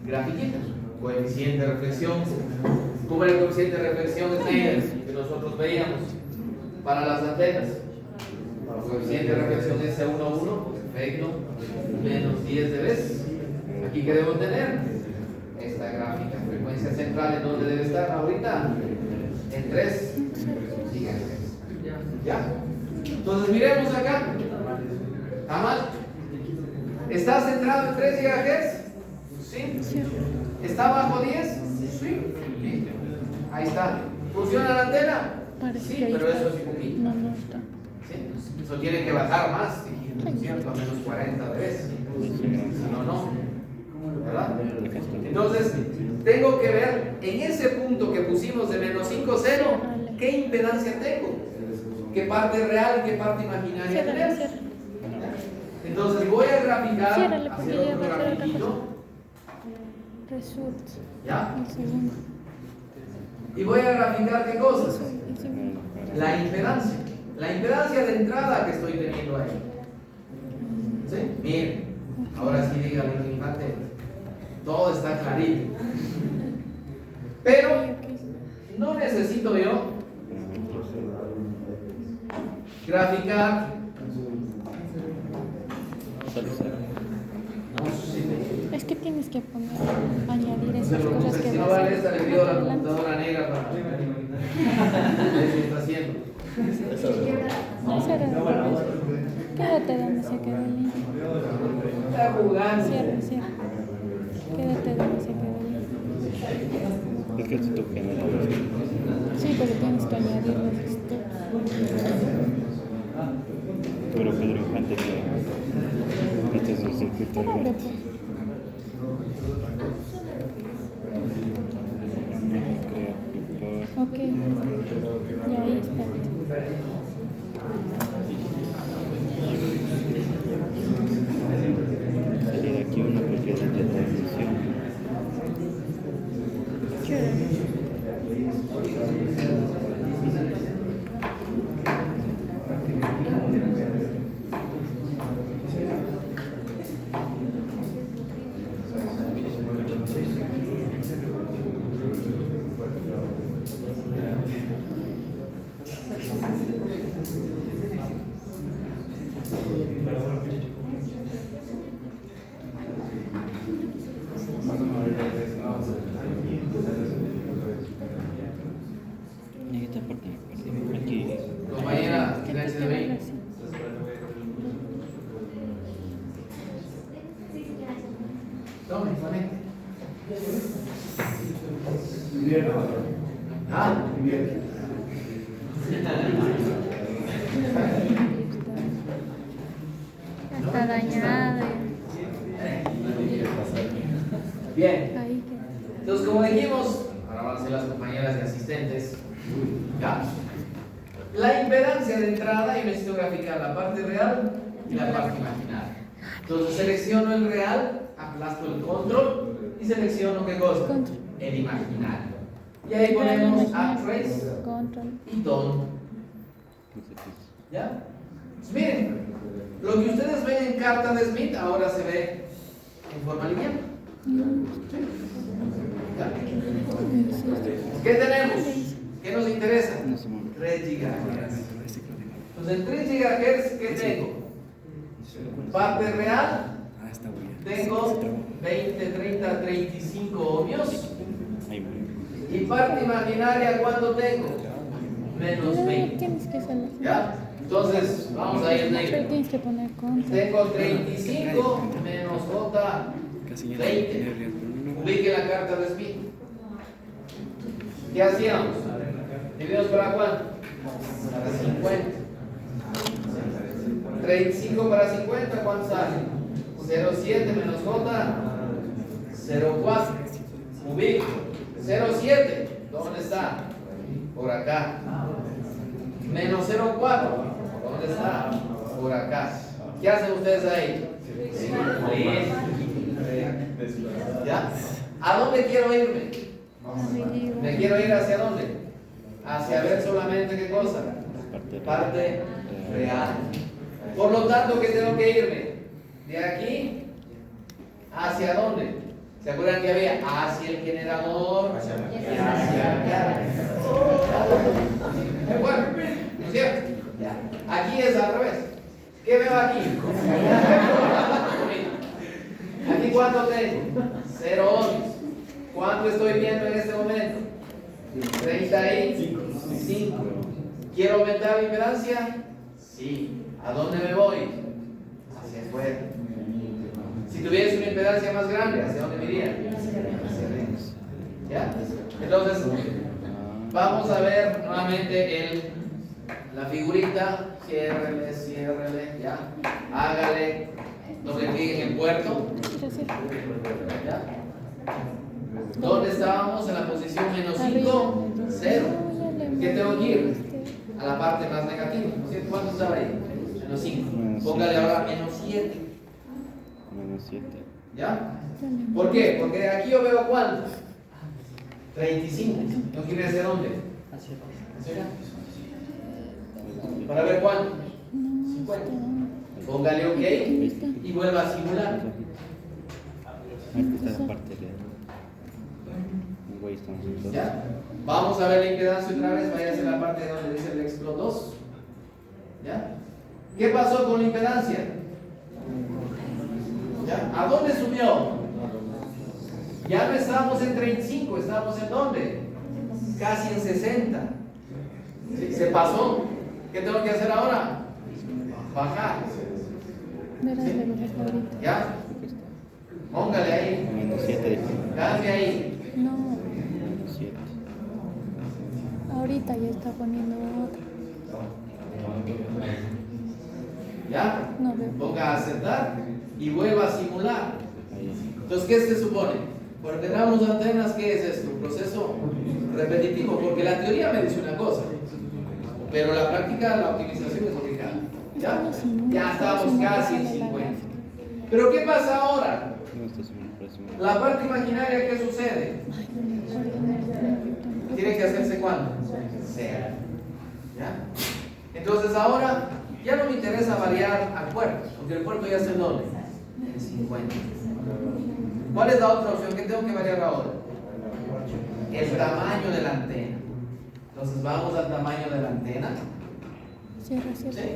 grafiquita, coeficiente de reflexión. ¿Cómo era el coeficiente de reflexión que nosotros veíamos para las antenas? El coeficiente de reflexión S11, perfecto, menos 10 dB. Aquí que debo tener esta gráfica, frecuencia central, ¿en dónde debe estar ahorita? En 3 GHz. ¿Ya? Entonces miremos acá. ¿Está mal? ¿Está centrado en 3 GHz? Sí. ¿Está bajo 10? Sí. Ahí está. ¿Funciona la antena? Sí, pero eso es poquito. No, no está. ¿Sí? Eso tiene que bajar más, ¿cierto? A menos 40 veces. Si no, no. ¿verdad? Entonces, tengo que ver en ese punto que pusimos de menos 5, 0, qué impedancia tengo, qué parte real y qué parte imaginaria Ciérrale, tenemos. ciérrale. Entonces, voy a graficar, Ciérrale, porque hacer ya otro va a hacer otra grafiquito, cosa. Result. ¿ya? El segundo. Y voy a graficar qué cosas. El segundo. La impedancia. La impedancia de entrada que estoy teniendo ahí. ¿Sí? Miren, ahora sí díganle al infante, todo está clarito. Pero no necesito yo graficar. Es que tienes que poner, añadir No se esas cosas preocupen, que si no vas a vale esta, le pido a la adelante. computadora negra para ver qué está haciendo. Cierra. Quédate donde se quedó el niño. Está jugando. Cierra, cierra. Quédate donde se quedó el niño. Es que esto tú generas. Sí, pero tienes que añadir los steps. Pero Pedro Infante que este es un circuito Abre, abierto. pues. Ok. Y ahí, espérate. Sería de aquí uno porque es de transmisión. Chévere. En esta parte me perdí. Aquí. Compañera, Que te silencio de quede mí. así. Tome, tome. Invierno. Ah, Invierno. Ya está dañada. bien. Ahí queda. Entonces, como dijimos, ahora van a ser las compañeras y asistentes. ¿Ya? La impedancia de entrada, y necesito graficar la parte real y la parte imaginaria. Entonces, selecciono el real, aplasto el control y selecciono ¿qué cosa? Control. El imaginario. Y ahí ponemos add trace Control. y tone. ¿Ya? Pues miren, lo que ustedes ven en carta de Smith ahora se ve en forma lineal. ¿Ya? ¿Qué tenemos? ¿Qué nos interesa? 3 GHz. Entonces, en 3 GHz, ¿qué tengo? Parte real, tengo 20, 30, 35 ohmios. Y parte imaginaria, ¿cuánto tengo? Menos 20. Tienes que hacerlo. ¿Ya? Entonces, vamos a ir Pero negro. tienes que poner control. Tengo 35 menos J, 20. Ubique la carta de Smith. ¿Qué hacíamos? ¿Dividimos para cuánto? Para 50. 35 para 50, ¿cuánto sale? 0,7 menos J, 0,4. Ubico. 0,7. ¿Dónde está? Por acá. Menos 0,4. ¿Dónde está? Por acá. ¿Qué hacen ustedes ahí? ¿Ya? ¿A dónde quiero irme? ¿Me quiero ir hacia dónde? Hacia ver solamente qué cosa. Parte real. Por lo tanto, ¿qué tengo que irme? De aquí hacia dónde. ¿Se acuerdan que había hacia el generador y hacia acá? Bueno, ¿no es cierto? Aquí es al revés. ¿Qué veo aquí? ¿Aquí cuánto tengo? 0 ohms. ¿Cuánto estoy viendo en este momento? 35. ¿Quiero aumentar la impedancia? Sí. ¿A dónde me voy? Hacia afuera. Si tuviese una impedancia más grande, ¿hacia dónde me iría? Hacia adentro. ¿Ya? Entonces, vamos a ver nuevamente la figurita, ciérrele, ya. Hágale doble clic en el puerto. Gracias. ¿Ya? ¿Dónde estábamos? En la posición -5, 0. ¿Qué tengo que ir? A la parte más negativa, ¿no es cierto? ¿Cuánto estaba ahí? -5. Póngale ahora -7. -7. ¿Ya? ¿Por qué? Porque aquí yo veo cuánto. 35. ¿No quiere decir dónde? Hacia allá. Para ver cuánto. 50. Póngale OK y vuelva a simular. Aquí está la parte de Waystone. ¿Ya? Vamos a ver la impedancia otra vez. Vaya a ser la parte donde dice el Explode 2. ¿Ya? ¿Qué pasó con la impedancia? ¿Ya? ¿A dónde subió? Ya no estábamos en 35, estábamos en ¿dónde? Casi en 60. ¿Sí? Se pasó. ¿Qué tengo que hacer ahora? Bajar. Verás de los favoritos. ¿Ya? Póngale ahí. -7. Cambie ahí. No, -7. ahorita ya está poniendo otra. ¿Ya? No veo. Ponga a aceptar y vuelva a simular. Ahí. Entonces, ¿qué se supone? Cuando tengamos antenas, ¿qué es esto? Un proceso repetitivo, porque la teoría me dice una cosa, pero la práctica, la optimización es otra. ¿Ya? Ya estamos casi en 50. Pero ¿qué pasa ahora? No, esto es un próximo. La parte imaginaria, ¿qué sucede? Tiene que hacerse ¿cuánto? 0. ¿Ya? Entonces ahora ya no me interesa variar al puerto, porque el puerto ya está en ¿dónde? En 50. ¿Cuál es la otra opción? ¿Qué tengo que variar ahora? El tamaño de la antena. Entonces vamos al tamaño de la antena. Cierra, cierra. ¿Sí?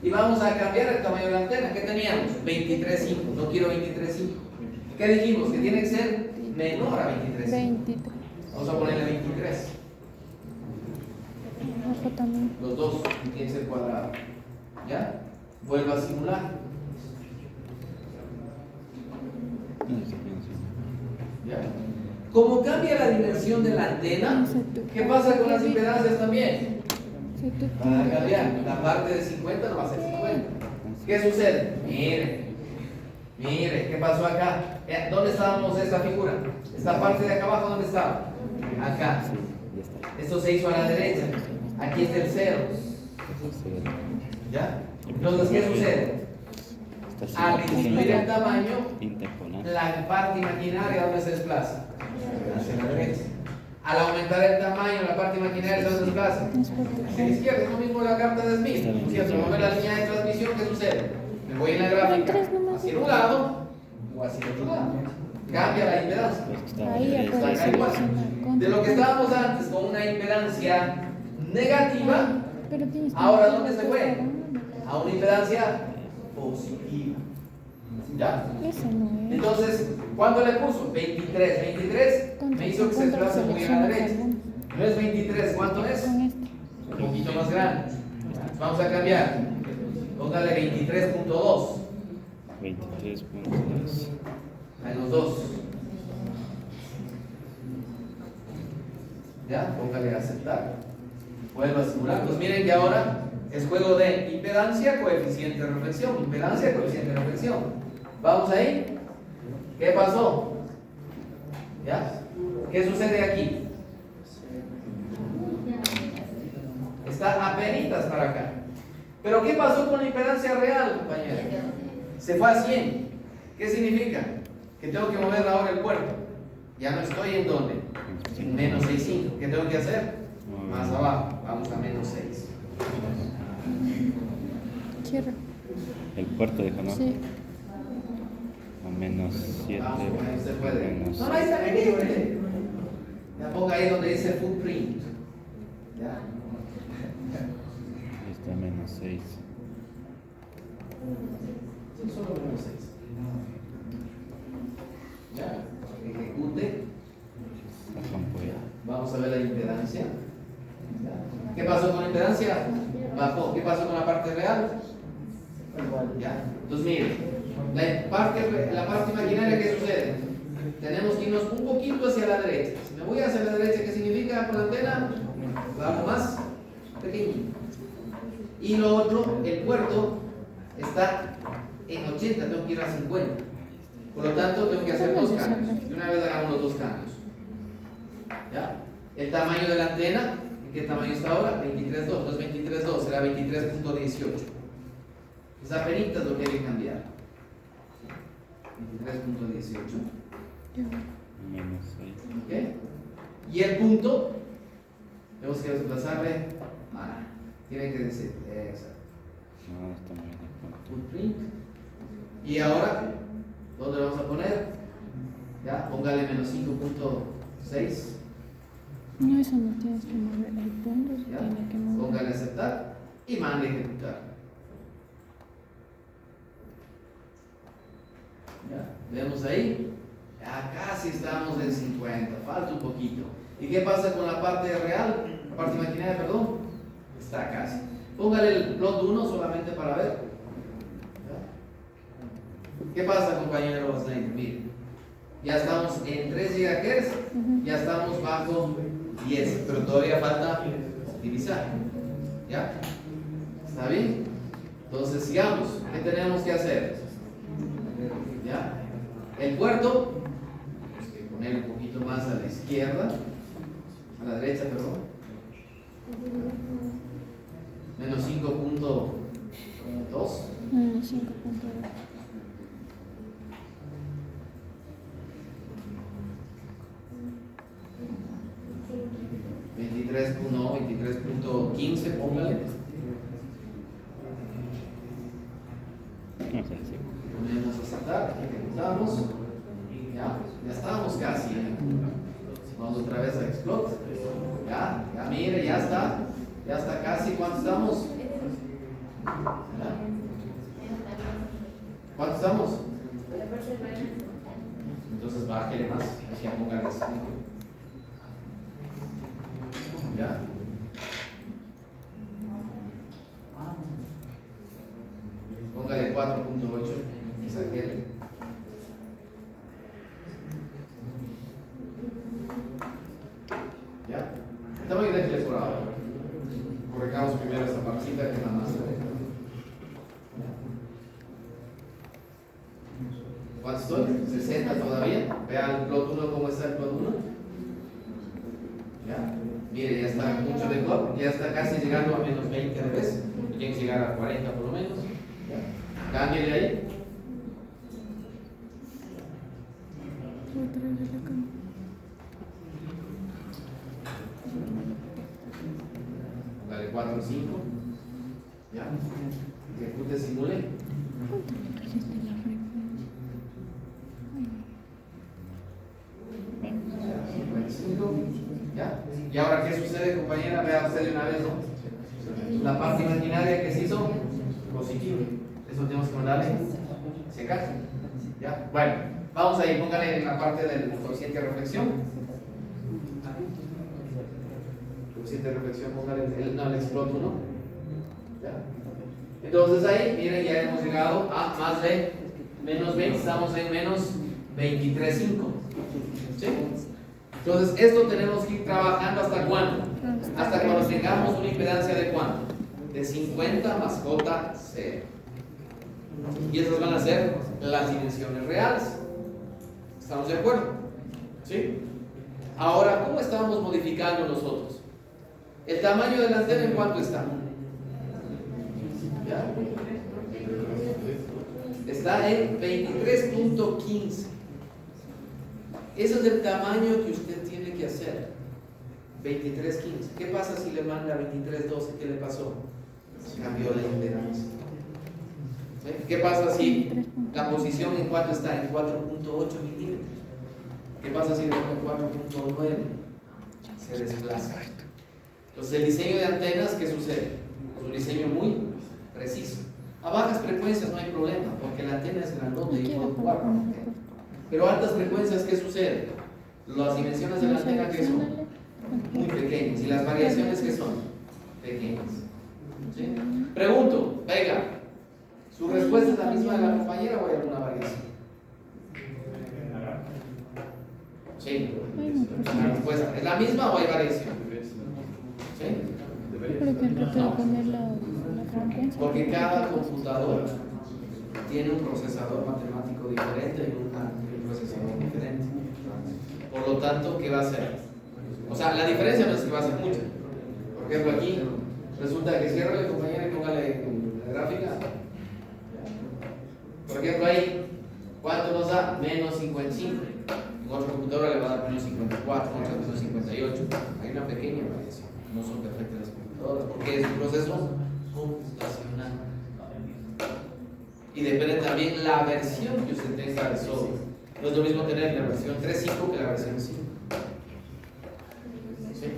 Y vamos a cambiar el tamaño de la antena. ¿Qué teníamos? 23.5. No quiero 23.5. ¿Qué dijimos? Que tiene que ser menor a 23.5. 23. Vamos a ponerle 23. Ojo también. Los dos tienen que ser cuadrados. ¿Ya? Vuelvo a simular. No, esto es ¿Ya? Como cambia la dimensión de la antena, ¿qué pasa con las impedancias también? Si tú Van a cambiar. La parte de 50 no va a ser 50. ¿Qué sucede? Mire, ¿qué pasó acá? ¿Dónde estábamos esta figura? Esta parte de acá abajo, ¿dónde estaba? Acá. Sí, ya está. Esto se hizo a la derecha. Aquí está el 0. ¿Ya? Entonces, ¿qué sucede? Al disminuir el tamaño, Interpolar. la parte imaginaria, ¿dónde se desplaza? Hacia la derecha. Al aumentar el tamaño, la parte imaginaria, ¿dónde se desplaza? Hacia la izquierda. Es lo mismo la carta de Smith. ¿No es cierto? Mover la línea de transmisión, ¿qué sucede? Me voy en la gráfica hacia un lado o hacia el otro lado. Cambia la impedancia. ahí ya Está puedes acá igual. seleccionar De lo que estábamos antes con una impedancia negativa, Pero tienes que ahora meter ¿dónde se otro fue? parámetro. A una impedancia positiva. ¿Ya? Ese no es. Entonces, ¿cuánto le puso? 23. 23 me hizo que se desplace muy a la derecha. No es 23, ¿cuánto es? Con este. Un poquito más grande. Vamos a cambiar. Póngale 23.2 23.2. a los dos. ¿Ya? Póngale a aceptar. Vuelvo a simular. Pues miren que ahora es juego de impedancia, coeficiente de reflexión. Impedancia, coeficiente de reflexión. ¿Vamos ahí? ¿Qué pasó? ¿Ya? ¿Qué sucede aquí? Está apenitas para acá. Pero ¿qué pasó con la impedancia real, compañero? Se fue a 100. ¿Qué significa? Que tengo que mover ahora el puerto. Ya no estoy en dónde. En -6.5. ¿Qué tengo que hacer? Más abajo. Vamos a -6. Cierra. El puerto dijo, ¿no? Sí. A -7. Vamos, ahí se puede. Menos No, ahí está bien. Ya ponga ahí donde dice footprint. ¿Ya? está -6. Sí, solo -6. Ya. Ejecute. La campo ya. Vamos a ver la impedancia. ¿Ya? ¿Qué pasó con la impedancia? Bajó. ¿Qué pasó con la parte real? Ya. Entonces, miren, la parte imaginaria, ¿qué sucede? Tenemos que irnos un poquito hacia la derecha. Si me voy hacia la derecha, ¿qué significa con la antena? Vamos más pequeñito. Y lo otro, el puerto está en 80, tengo que ir a 50. Por lo tanto, tengo que hacer dos cambios. De una vez hagamos los dos cambios. ¿Ya? El tamaño de la antena, ¿en qué tamaño está ahora? 23.2, no es 23.2, será 23.18. Es apenas lo que hay que cambiar. 23.18. Menos 6. ¿Ok? Y el punto, tenemos que desplazarle. Tiene que decir, exacto. No, está muy bien. Footprint. Y ahora, ¿dónde lo vamos a poner? Ya, póngale menos 5.6. No, eso no tienes que mover. El punto se ¿Ya? tiene que mover. Póngale aceptar y mande ejecutar. ¿Ya? Vemos ahí, ya casi estamos en 50, falta un poquito. ¿Y qué pasa con la parte real? La parte imaginaria, perdón, está casi. Póngale el plot 1 solamente para ver. ¿Ya? ¿Qué pasa, compañero Slater? Mire, ya estamos en 3 GHz, ya estamos bajo 10, pero todavía falta optimizar. ¿Ya? ¿Está bien? Entonces sigamos. ¿Qué tenemos que hacer? ¿Ya? El puerto, tenemos que poner un poquito más a la izquierda, a la derecha, perdón. Menos 5.2. Mm, 5.2. 23.15, póngale. No sé, sí. Ponemos a saltar, ejecutamos. Ya estamos casi. Vamos otra vez a explode. Ya mire, ya está casi. ¿Cuánto estamos? ¿Ya? ¿Cuánto estamos? Entonces bájele más, así póngale 5. ¿Ya? Póngale 4.8 y saquele. ¿Ya? Tamaño de déjenles por ahora. Corregamos primero esta partita que es la más. ¿Cuánto estoy? 60 todavía. Vean el plot 1 cómo está el plot 1. ¿Ya? Mire, ya está mucho mejor. Ya está casi llegando a menos 20 de vez. Tiene que llegar a 40 por lo menos. ¿Ya? Cámbiale ahí. Otra vez la cámara. Dale 4 o 5. ¿Ya? Ejecute, simule. ¿Cuánto le pusiste la frecuencia? Ya, 55. ¿Ya? ¿Y ahora qué sucede, compañera? Vea usted de una vez, ¿no? La parte imaginaria que se hizo, positivo. Eso tenemos que mandarle. ¿Se cae? ¿Ya? Bueno, vamos ahí, póngale en la parte del coeficiente de reflexión. Coeficiente de reflexión, póngale el exploto, ¿no? ¿Ya? Entonces ahí, miren, ya hemos llegado a más de menos 20, estamos en menos 23.5. ¿Sí? Entonces, esto tenemos que ir trabajando hasta cuándo? Hasta cuando tengamos una impedancia de cuánto? De 50 más J0. Y esas van a ser las dimensiones reales. ¿Estamos de acuerdo? ¿Sí? Ahora, ¿cómo estamos modificando nosotros? ¿El tamaño de la antena en cuánto está? ¿Ya? Está en 23.15. Ese es el tamaño que usted tiene que hacer. 23.15. ¿Qué pasa si le manda 23.12? ¿Qué le pasó? Cambió la impedancia. ¿Sí? ¿Qué pasa si la posición en cuánto está? En 4.8 milímetros. ¿Qué pasa si le pone 4.9? Se desplaza. Entonces, el diseño de antenas, ¿qué sucede? Es un diseño muy preciso. A bajas frecuencias no hay problema, porque la antena es grandota y puedo jugar con la antena. Pero a altas frecuencias, ¿qué sucede? Las dimensiones de la antena, ¿qué son? Muy pequeñas. ¿Y las variaciones qué son? Pequeñas. ¿Sí? Pregunto, venga, ¿su respuesta es la misma de la compañera o hay alguna variación? Sí. La respuesta, ¿es la misma o hay variación? ¿Sí? Creo que traté de poner la Porque cada computadora tiene un procesador matemático diferente y un procesador diferente. Por lo tanto, ¿qué va a hacer? O sea, la diferencia no es que va a ser mucha. Por ejemplo, aquí resulta que cierra la compañera y póngale la gráfica. Por ejemplo, ahí, ¿cuánto nos da? Menos 55. En otra computadora le va a dar menos 54, en otra menos 58. Hay una pequeña variación. No son perfectas las computadoras porque es un proceso computacional. Y depende también la versión que usted tenga de software. No es lo mismo tener la versión 3.5 que la versión 5. ¿Sí?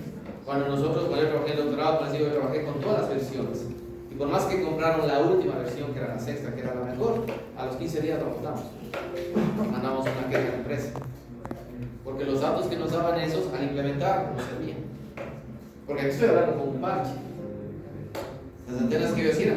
Cuando yo trabajé en el doctorado, pues yo trabajé con todas las versiones. Y por más que compraron la última versión, que era la sexta, que era la mejor, a los 15 días lo botamos. Mandamos una queja a la empresa. Porque los datos que nos daban esos, al implementar, no servían. Porque aquí estoy hablando con un parche. Las antenas que yo hacía